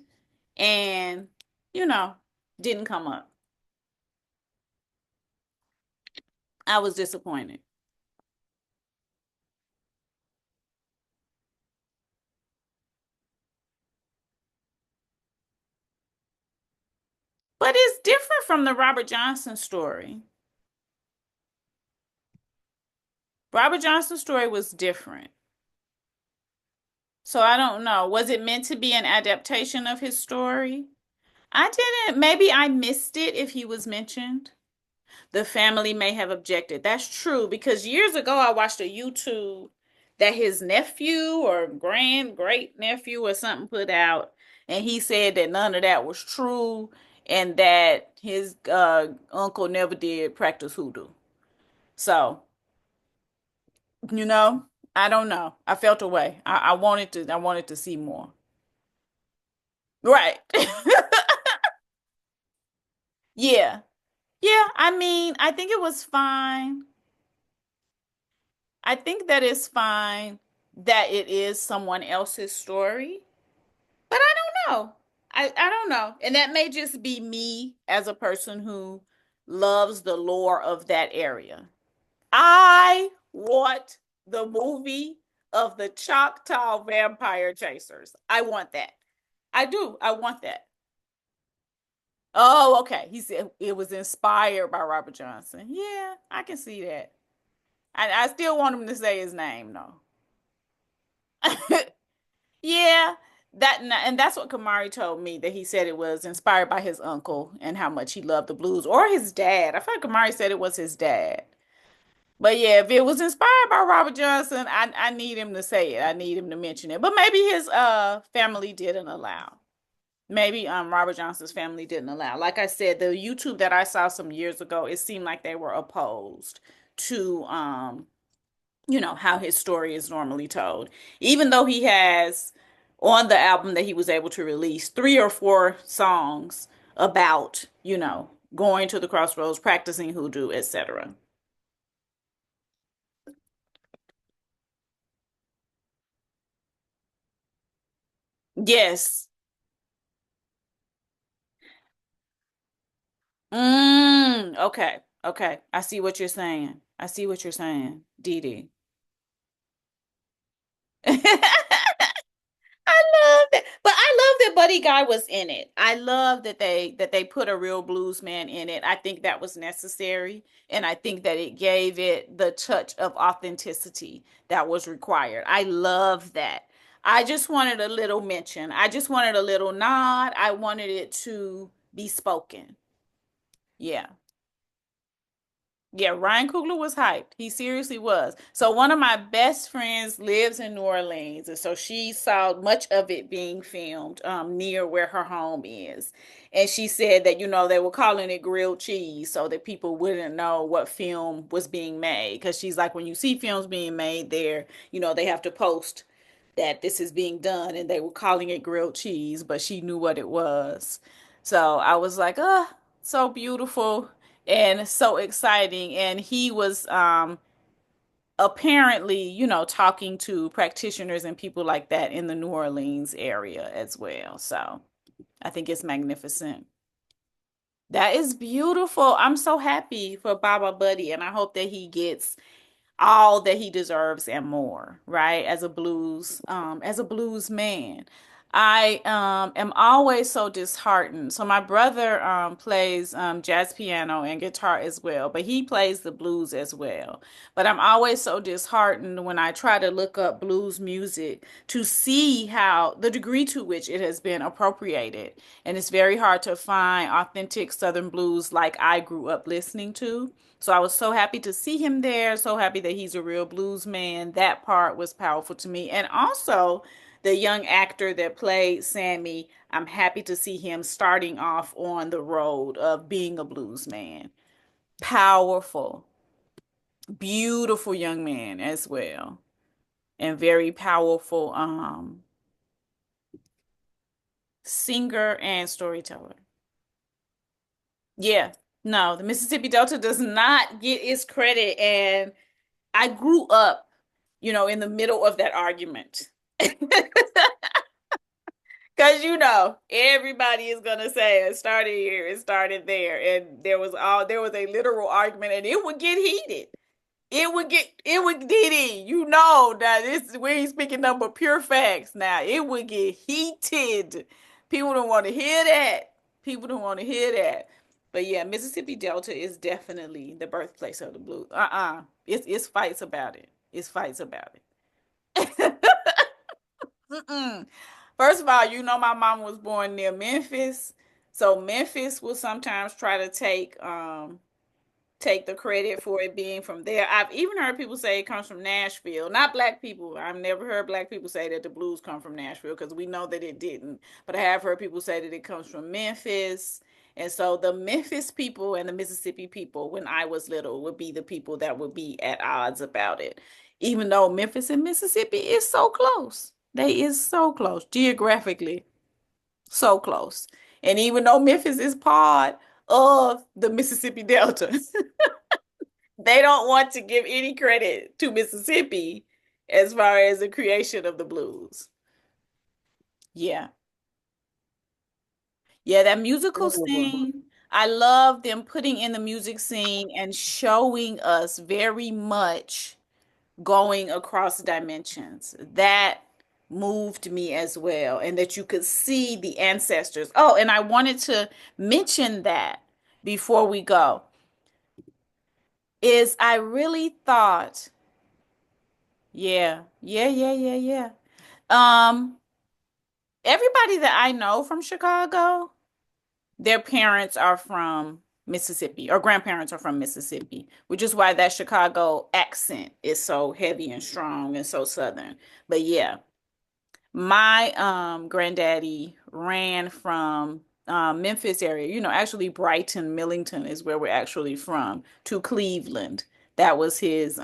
and, you know, didn't come up. I was disappointed. But it's different from the Robert Johnson story. Robert Johnson's story was different. So I don't know. Was it meant to be an adaptation of his story? I didn't. Maybe I missed it if he was mentioned. The family may have objected. That's true because years ago I watched a YouTube that his nephew or grand great nephew or something put out, and he said that none of that was true and that his uncle never did practice hoodoo. So, you know, I don't know. I felt a way. I wanted to see more. Right. Yeah. Yeah, I mean, I think it was fine. I think that it's fine that it is someone else's story, but I don't know. I don't know. And that may just be me as a person who loves the lore of that area. I want the movie of the Choctaw Vampire Chasers. I want that. I do. I want that. Oh, okay. He said it was inspired by Robert Johnson. Yeah, I can see that. I still want him to say his name, though. Yeah, and that's what Kamari told me that he said it was inspired by his uncle and how much he loved the blues or his dad. I feel like Kamari said it was his dad. But yeah, if it was inspired by Robert Johnson, I need him to say it. I need him to mention it. But maybe his family didn't allow. Maybe Robert Johnson's family didn't allow. Like I said, the YouTube that I saw some years ago, it seemed like they were opposed to how his story is normally told. Even though he has on the album that he was able to release 3 or 4 songs about, going to the crossroads, practicing hoodoo, etc. Yes. Okay. Okay. I see what you're saying. I see what you're saying, Dee Dee. I love that. But I love that Buddy Guy was in it. I love that they put a real blues man in it. I think that was necessary, and I think that it gave it the touch of authenticity that was required. I love that. I just wanted a little mention. I just wanted a little nod. I wanted it to be spoken. Yeah. Yeah, Ryan Coogler was hyped. He seriously was. So one of my best friends lives in New Orleans, and so she saw much of it being filmed near where her home is. And she said that, they were calling it grilled cheese so that people wouldn't know what film was being made. Because she's like, when you see films being made there, they have to post that this is being done, and they were calling it grilled cheese, but she knew what it was. So I was like, oh, so beautiful and so exciting. And he was apparently, talking to practitioners and people like that in the New Orleans area as well. So I think it's magnificent. That is beautiful. I'm so happy for Baba Buddy, and I hope that he gets all that he deserves and more, right? As a blues man. I am always so disheartened. So my brother plays jazz piano and guitar as well, but he plays the blues as well. But I'm always so disheartened when I try to look up blues music to see how the degree to which it has been appropriated. And it's very hard to find authentic Southern blues like I grew up listening to. So I was so happy to see him there, so happy that he's a real blues man. That part was powerful to me. And also the young actor that played Sammy, I'm happy to see him starting off on the road of being a blues man. Powerful, beautiful young man as well, and very powerful singer and storyteller. Yeah. No, the Mississippi Delta does not get its credit, and I grew up, in the middle of that argument. Because everybody is gonna say it started here, it started there, and there was a literal argument, and it would get heated. It would Diddy, that this we ain't speaking nothing but pure facts now. It would get heated. People don't want to hear that. People don't want to hear that. But yeah, Mississippi Delta is definitely the birthplace of the blues. It's fights about it. It's fights about it. Mm-mm. First of all, my mom was born near Memphis. So Memphis will sometimes try to take the credit for it being from there. I've even heard people say it comes from Nashville. Not black people. I've never heard black people say that the blues come from Nashville because we know that it didn't. But I have heard people say that it comes from Memphis. And so the Memphis people and the Mississippi people, when I was little, would be the people that would be at odds about it. Even though Memphis and Mississippi is so close. They is so close geographically, so close. And even though Memphis is part of the Mississippi Delta, they don't want to give any credit to Mississippi as far as the creation of the blues. Yeah. Yeah, that musical scene, I love them putting in the music scene and showing us very much going across dimensions. That moved me as well, and that you could see the ancestors. Oh, and I wanted to mention that before we go, is I really thought, yeah, yeah, yeah, yeah, yeah. Um, Everybody that I know from Chicago, their parents are from Mississippi, or grandparents are from Mississippi, which is why that Chicago accent is so heavy and strong and so southern. But yeah, my granddaddy ran from Memphis area, actually Brighton, Millington is where we're actually from, to Cleveland. That was his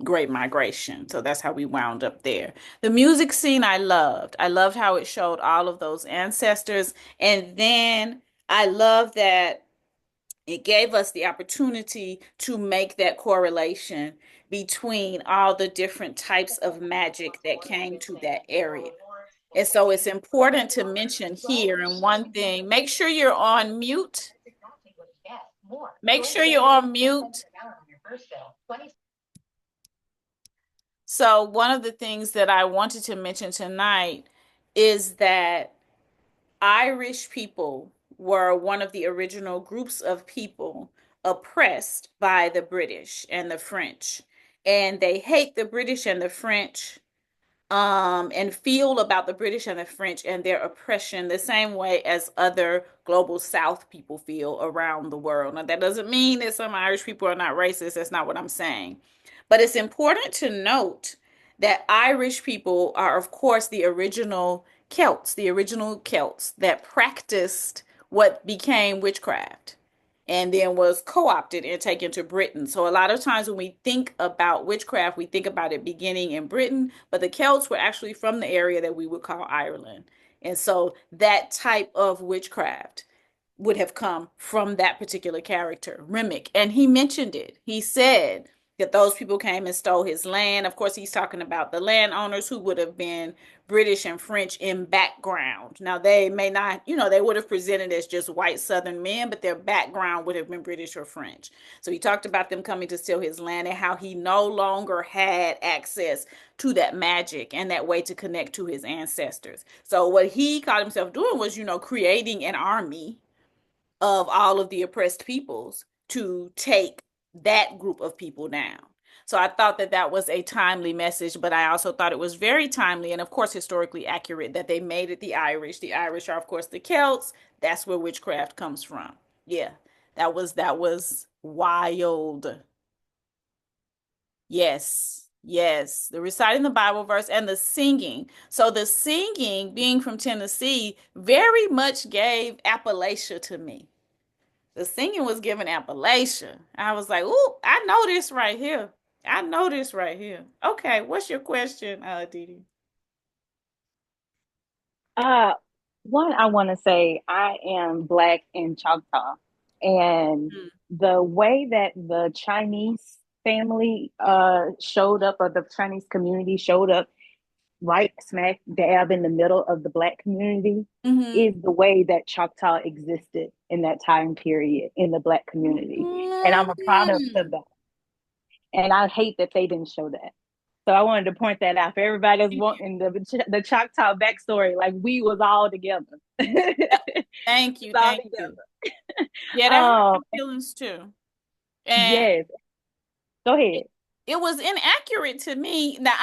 great migration. So that's how we wound up there. The music scene I loved. I loved how it showed all of those ancestors. And then I love that it gave us the opportunity to make that correlation between all the different types of magic that came to that area. And so it's important to mention here, and one thing, make sure you're on mute. Make sure you're on mute. So one of the things that I wanted to mention tonight is that Irish people were one of the original groups of people oppressed by the British and the French. And they hate the British and the French, and feel about the British and the French and their oppression the same way as other global South people feel around the world. Now, that doesn't mean that some Irish people are not racist. That's not what I'm saying. But it's important to note that Irish people are, of course, the original Celts that practiced what became witchcraft and then was co-opted and taken to Britain. So a lot of times when we think about witchcraft, we think about it beginning in Britain, but the Celts were actually from the area that we would call Ireland. And so that type of witchcraft would have come from that particular character, Remick. And he mentioned it. He said that those people came and stole his land. Of course, he's talking about the landowners who would have been British and French in background. Now, they may not, they would have presented as just white Southern men, but their background would have been British or French. So he talked about them coming to steal his land and how he no longer had access to that magic and that way to connect to his ancestors. So what he called himself doing was, creating an army of all of the oppressed peoples to take that group of people down. So I thought that that was a timely message, but I also thought it was very timely and, of course, historically accurate that they made it the Irish. The Irish are, of course, the Celts. That's where witchcraft comes from. Yeah, that was wild. Yes, yes. The reciting the Bible verse and the singing. So the singing, being from Tennessee, very much gave Appalachia to me. The singing was given Appalachia. I was like, "Ooh, I know this right here. I know this right here." Okay, what's your question, Didi? Uh, One, I want to say I am Black in Choctaw, and Mm. the way that the Chinese family showed up, or the Chinese community showed up right smack dab in the middle of the Black community, Mm-hmm. is the way that Choctaw existed in that time period in the Black community. And I'm a product of Mm. that. And I hate that they didn't show that. So I wanted to point that out for everybody that's wanting the Choctaw backstory. Like, we was all together. Thank It's you, all thank you. together. Yeah, that hurt my Um, feelings too. And yes. Go it, ahead. it was inaccurate to me. Now,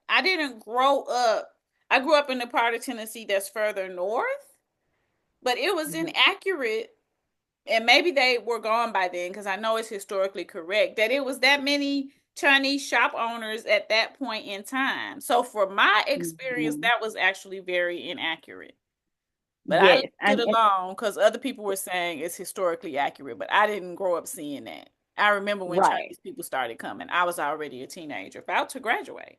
I didn't grow up. I grew up in the part of Tennessee that's further north, but it was Mhm. inaccurate, and maybe they were gone by then because I know it's historically correct that it was that many Chinese shop owners at that point in time. So for my experience, Mhm. that was actually very inaccurate. But I left Yes. it alone because other people were saying it's historically accurate, but I didn't grow up seeing that. I remember when Right. Chinese people started coming. I was already a teenager, about to graduate.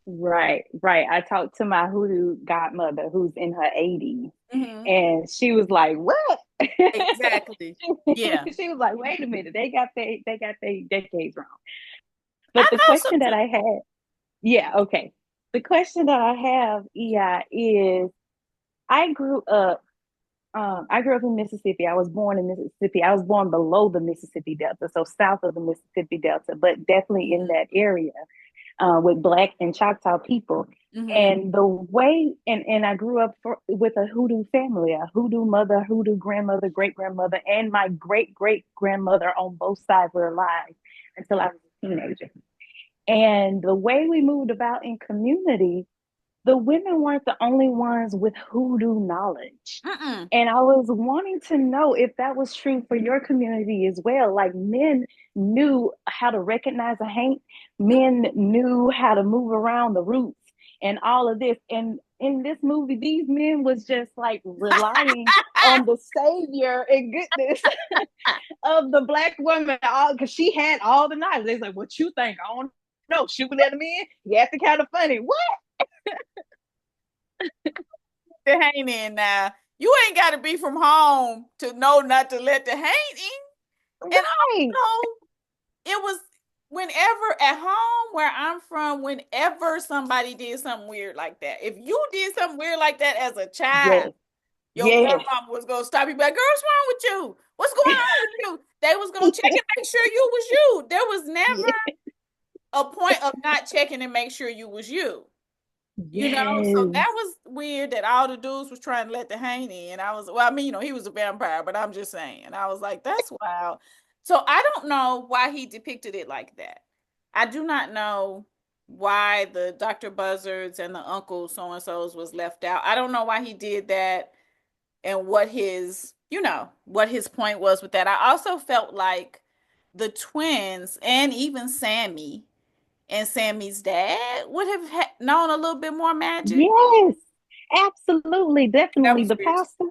Right. Right. I talked to my hoodoo godmother who's in her 80s, Hmm. and she was like, "What?" Exactly. Yeah. She was like, "Wait a minute, they got their decades wrong." I But the know some question that too. I had, yeah, okay. The question that I have, yeah, is I grew up. I grew up in Mississippi. I was born in Mississippi. I was born below the Mississippi Delta, so south of the Mississippi Delta, but definitely in Hmm. that area with Black and Choctaw people. Hmm. And the way, and I grew up with a hoodoo family, a hoodoo mother, hoodoo grandmother, great grandmother, and my great great grandmother on both sides were alive until I was a teenager. And the way we moved about in community, the women weren't the only ones with hoodoo knowledge. Mm-mm. And I was wanting to know if that was true for your community as well. Like, men knew how to recognize a haint, men knew how to move around the roots and all of this. And in this movie, these men was just like relying on the savior and goodness of the Black woman, because she had all the knowledge. They's like, "What you think? I don't know. Shooting at a man? You acting kind of funny. What?" The hang in now. You ain't got to be from home to know not to let the hang in. And Right. also, it was whenever at home where I'm from, whenever somebody did something weird like that, if you did something weird like that as a child, Yes. your Yes. grandmama was gonna stop you, like, "Girl, what's wrong with you? What's going on with you?" They was gonna check and make sure you was you. There was never Yes. a point of not checking and make sure you was you. So Yes. that was weird that all the dudes was trying to let the hang in. I was, well, I mean, he was a vampire, but I'm just saying. I was like, that's wild. So I don't know why he depicted it like that. I do not know why the Dr. Buzzards and the Uncle so and so's was left out. I don't know why he did that and what his point was with that. I also felt like the twins and even Sammy and Sammy's dad would have known a little bit more magic. Yes. Absolutely. That Definitely was the weird. pastor.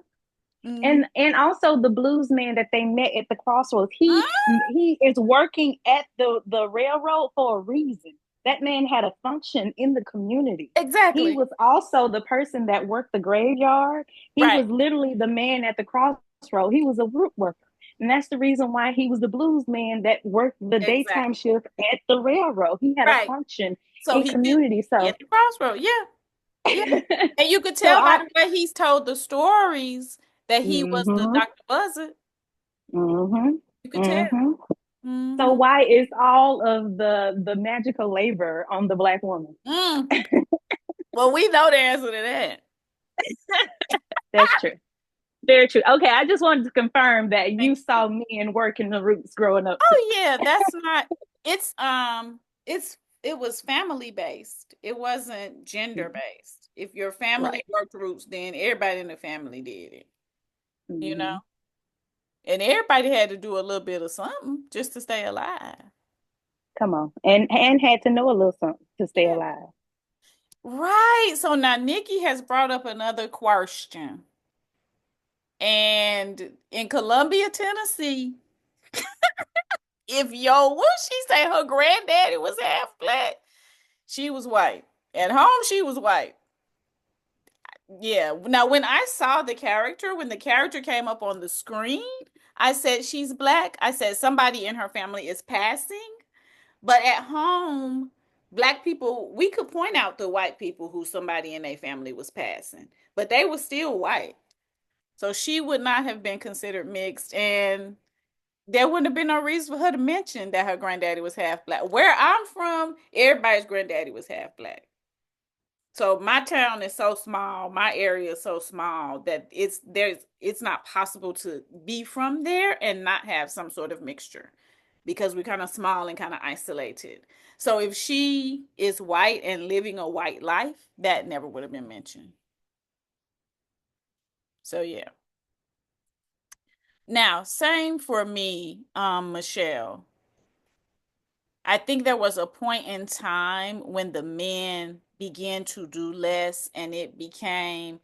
Mm-hmm. And also the blues man that they met at the crossroads. He is working at the railroad for a reason. That man had a function in the community. He Exactly. was also the person that worked the graveyard. He Right. was literally the man at the crossroad. He was a root worker. And that's the reason why he was the blues man that worked the daytime Exactly. shift at the railroad. He had a Right. function So in he could community. be So, at the crossroad. Yeah. Yeah. And you could so tell by the way he's told the stories that he was the mm-hmm, Dr. Buzzard. mm-hmm, You could tell. mm-hmm. So Hmm. why is all of the magical labor on the black woman? Mm. Well, we know the answer to that. That's true. Very true. Okay, I just wanted to confirm that you saw men working the roots growing up too. Oh yeah, that's not it's it was family based. It wasn't gender based. If your family Right. worked roots, then everybody in the family did it, you know? Hmm. And everybody had to do a little bit of something just to stay alive. Come on. And had to know a little something to stay Yeah. alive. Right. So now Nikki has brought up another question. And in Columbia, Tennessee, if what she say her granddaddy was half black, she was white. At home, she was white. Yeah. Now, when I saw the character, when the character came up on the screen, I said she's black. I said somebody in her family is passing. But at home, black people, we could point out the white people who somebody in their family was passing, but they were still white. So she would not have been considered mixed, and there wouldn't have been no reason for her to mention that her granddaddy was half black. Where I'm from, everybody's granddaddy was half black. So my town is so small, my area is so small that it's not possible to be from there and not have some sort of mixture because we're kind of small and kind of isolated. So if she is white and living a white life, that never would have been mentioned. So yeah. Now, same for me, Michelle. I think there was a point in time when the men began to do less and it became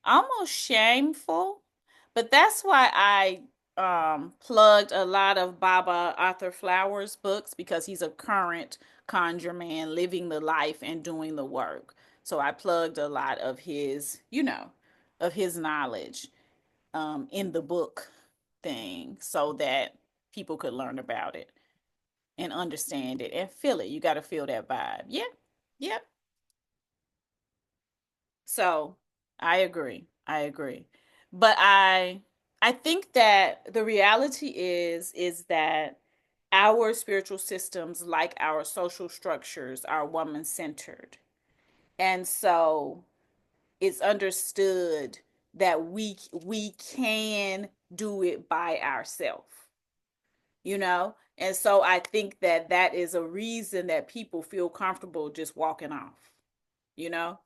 almost shameful. But that's why I plugged a lot of Baba Arthur Flowers books because he's a current conjure man living the life and doing the work. So I plugged a lot of his, of his knowledge in the book thing so that people could learn about it and understand it and feel it. You got to feel that vibe. Yeah. Yep. So I agree. I agree. But I think that the reality is that our spiritual systems, like our social structures, are woman centered. And so it's understood that we can do it by ourselves, you know? And so I think that that is a reason that people feel comfortable just walking off.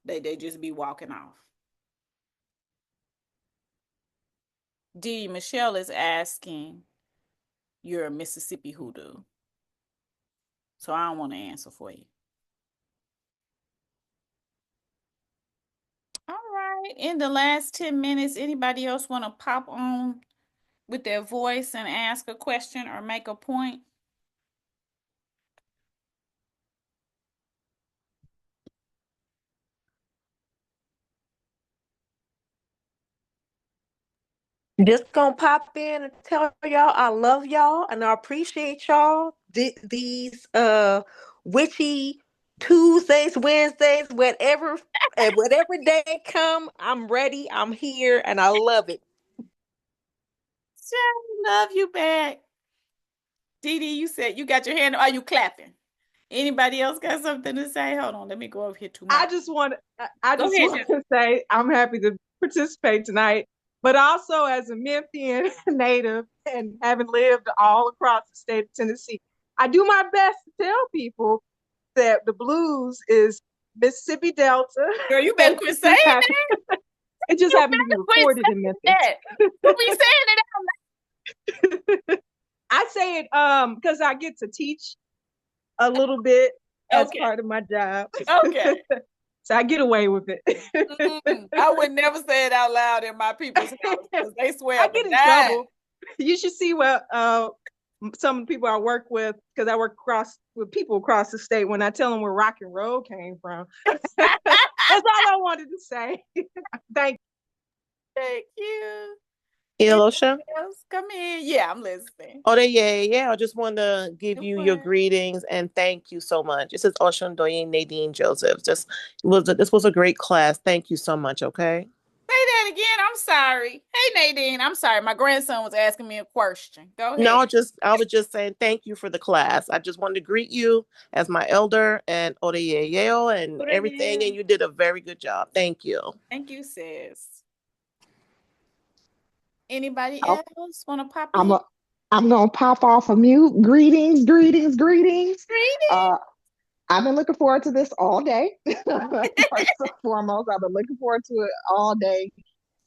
They just be walking off. D. Michelle is asking, you're a Mississippi hoodoo. So I don't want to answer for you. All right. In the last 10 minutes, anybody else want to pop on with their voice and ask a question or make a point? Just gonna pop in and tell y'all I love y'all and I appreciate y'all. These witchy Tuesdays, Wednesdays, whatever day come, I'm ready. I'm here, and I love it. Sure, love you back. Dee Dee, you said you got your hand. Are you clapping? Anybody else got something to say? Hold on, let me go over here to I my. just want I Go just ahead, want to say I'm happy to participate tonight, but also as a Memphian native and having lived all across the state of Tennessee, I do my best to tell people that the blues is Mississippi Delta. girl. You better And quit saying that. it just You happened to be better quit recorded in saying Memphis. that. You be saying it I say it because I get to teach a little bit out. as Okay. part of my job. Okay. So I get away with it. I would never say it out loud in my people's house because they swear I up get and in down. trouble. You should see what some of the people I work with, because I work with people across the state, when I tell them where rock and roll came from. That's all I wanted to say. Thank Thank you. Ilosha? Else? Come in. Yeah, I'm listening. Oh, yeah. I just wanted to give you your greetings and thank you so much. This is Ocean Doyen Nadine Joseph. This was a great class. Thank you so much. Okay. Say that again. I'm sorry. Hey, Nadine. I'm sorry. My grandson was asking me a question. Go ahead. No, I was just saying thank you for the class. I just wanted to greet you as my elder and Odeyeyeo and everything, and you did a very good job. Thank you. Thank you, sis. Anybody Oh, else want to pop I'm in? a, I'm gonna pop off a mute. Greetings, greetings, greetings. Greeting. Uh, I've been looking forward to this all day. First and foremost, I've been looking forward to it all day,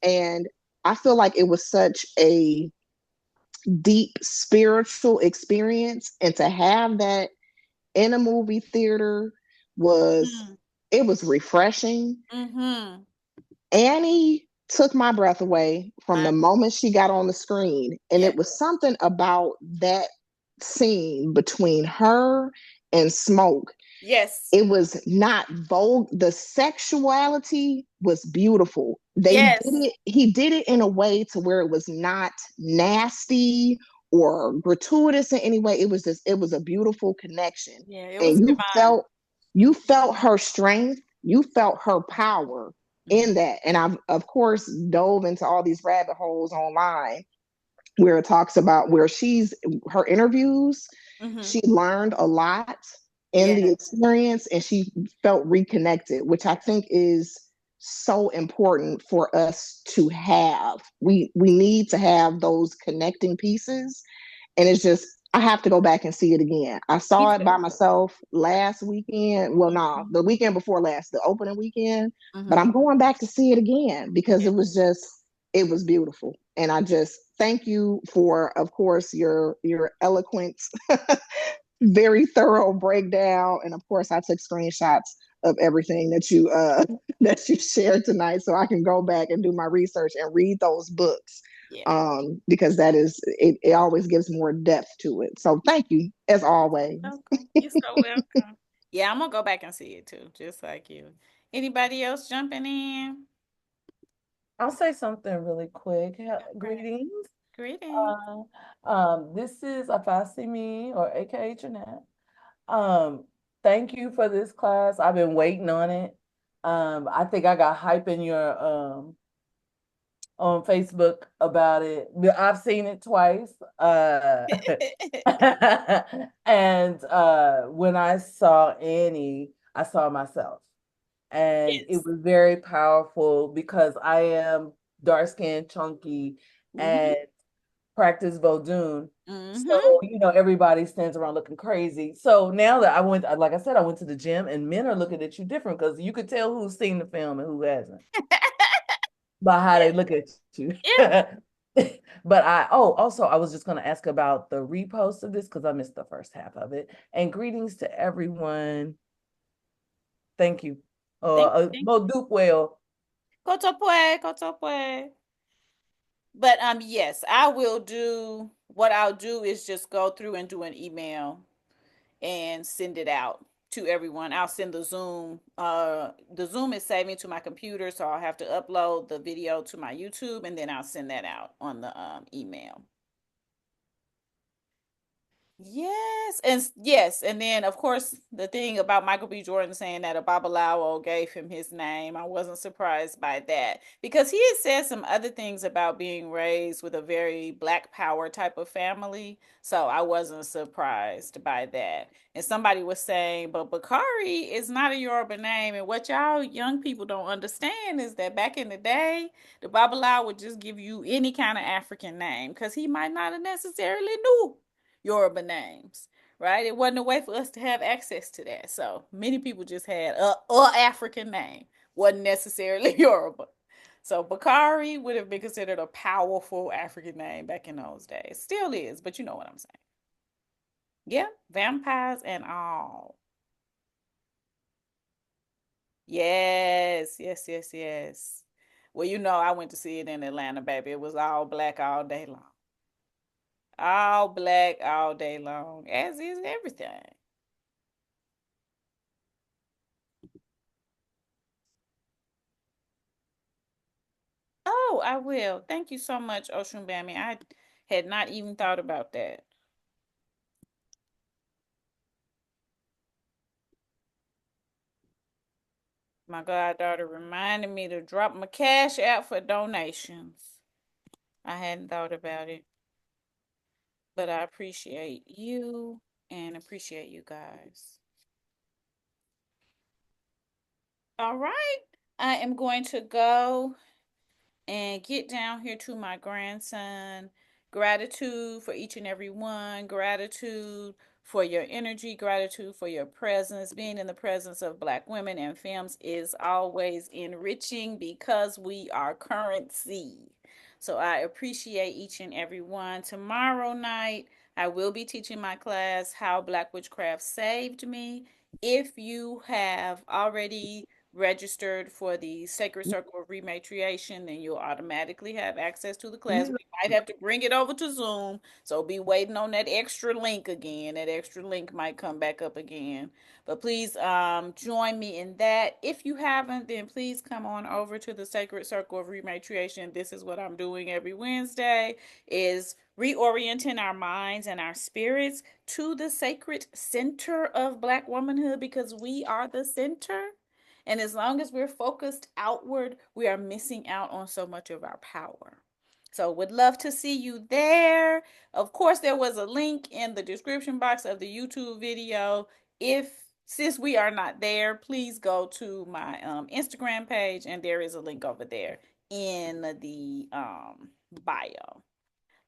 and I feel like it was such a deep spiritual experience, and to have that in a movie theater was Mm. it was refreshing. Mm-hmm. Annie took my breath away from the moment she got on the screen. And Yeah. it was something about that scene between her and Smoke. Yes. It was not vulgar. The sexuality was beautiful. Yes. He did it in a way to where it was not nasty or gratuitous in any way. It was a beautiful connection. Yeah, it was And divine. you felt her strength, you felt her power Mm-hmm. in that. And I've of course dove into all these rabbit holes online where it talks about where her interviews, Mm-hmm. she learned a lot in Yeah. the experience and she felt reconnected, which I think is so important for us to have. We need to have those connecting pieces, and it's just I have to go back and see it again. I Me saw it by too. myself last weekend. Well, no, Mm-hmm. the weekend before last, the opening weekend. But Mm-hmm. I'm going back to see it again because Yeah. it was beautiful. And I just thank you for, of course, your eloquent, very thorough breakdown. And of course, I took screenshots of everything that you that you shared tonight, so I can go back and do my research and read those books, Yeah. because it always gives more depth to it. So thank you as always. Welcome. You're so welcome. Yeah, I'm gonna go back and see it too, just like you. Anybody else jumping in? I'll say something really quick. Okay. Greetings. Greetings. This is Afasimi or AKA Jeanette. Um, Thank you for this class. I've been waiting on it. I think I got hype in your on Facebook about it. I've seen it twice. And when I saw Annie, I saw myself. And it Yes. was very powerful because I am dark skinned, chunky, Mm-hmm. and practice Vodun. Mm-hmm. So, everybody stands around looking crazy. So now that like I said, I went to the gym and men are looking at you different because you could tell who's seen the film and who hasn't by how Yeah. they look at you. Yeah. But also, I was just going to ask about the repost of this because I missed the first half of it. And greetings to everyone. Thank you. Thank Mo Duke well. Kotopwe, Kotopwe. But yes, I will do what I'll do is just go through and do an email and send it out to everyone. I'll send the Zoom. The Zoom is saving to my computer, so I'll have to upload the video to my YouTube and then I'll send that out on the email. Yes, and then of course the thing about Michael B. Jordan saying that a Babalawo gave him his name, I wasn't surprised by that because he had said some other things about being raised with a very Black power type of family, so I wasn't surprised by that. And somebody was saying, but Bakari is not a Yoruba name, and what y'all young people don't understand is that back in the day, the Babalawo would just give you any kind of African name because he might not have necessarily knew Yoruba names, right? It wasn't a way for us to have access to that. So many people just had a African name, wasn't necessarily Yoruba. So Bakari would have been considered a powerful African name back in those days. Still is, but you know what I'm saying. Yeah, vampires and all. Yes. Well, I went to see it in Atlanta, baby. It was all black all day long. All black all day long, as is everything. Oh, I will. Thank you so much, Ocean Bammy. I had not even thought about that. My goddaughter reminded me to drop my cash out for donations. I hadn't thought about it, but I appreciate you and appreciate you guys. All right. I am going to go and get down here to my grandson. Gratitude for each and every one. Gratitude for your energy. Gratitude for your presence. Being in the presence of Black women and femmes is always enriching because we are currency. So I appreciate each and every one. Tomorrow night, I will be teaching my class, How Black Witchcraft Saved Me. If you have already registered for the Sacred Circle of Rematriation, then you'll automatically have access to the class. You We might have to bring it over to Zoom, so be waiting on that extra link again. That extra link might come back up again. But please join me in that. If you haven't, then please come on over to the Sacred Circle of Rematriation. This is what I'm doing every Wednesday, is reorienting our minds and our spirits to the sacred center of Black womanhood, because we are the center. And as long as we're focused outward, we are missing out on so much of our power. So would love to see you there. Of course, there was a link in the description box of the YouTube video. Since we are not there, please go to my Instagram page, and there is a link over there in the bio.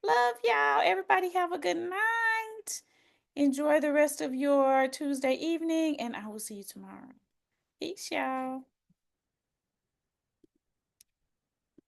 Love y'all. Everybody have a good night. Enjoy the rest of your Tuesday evening, and I will see you tomorrow. Peace, y'all.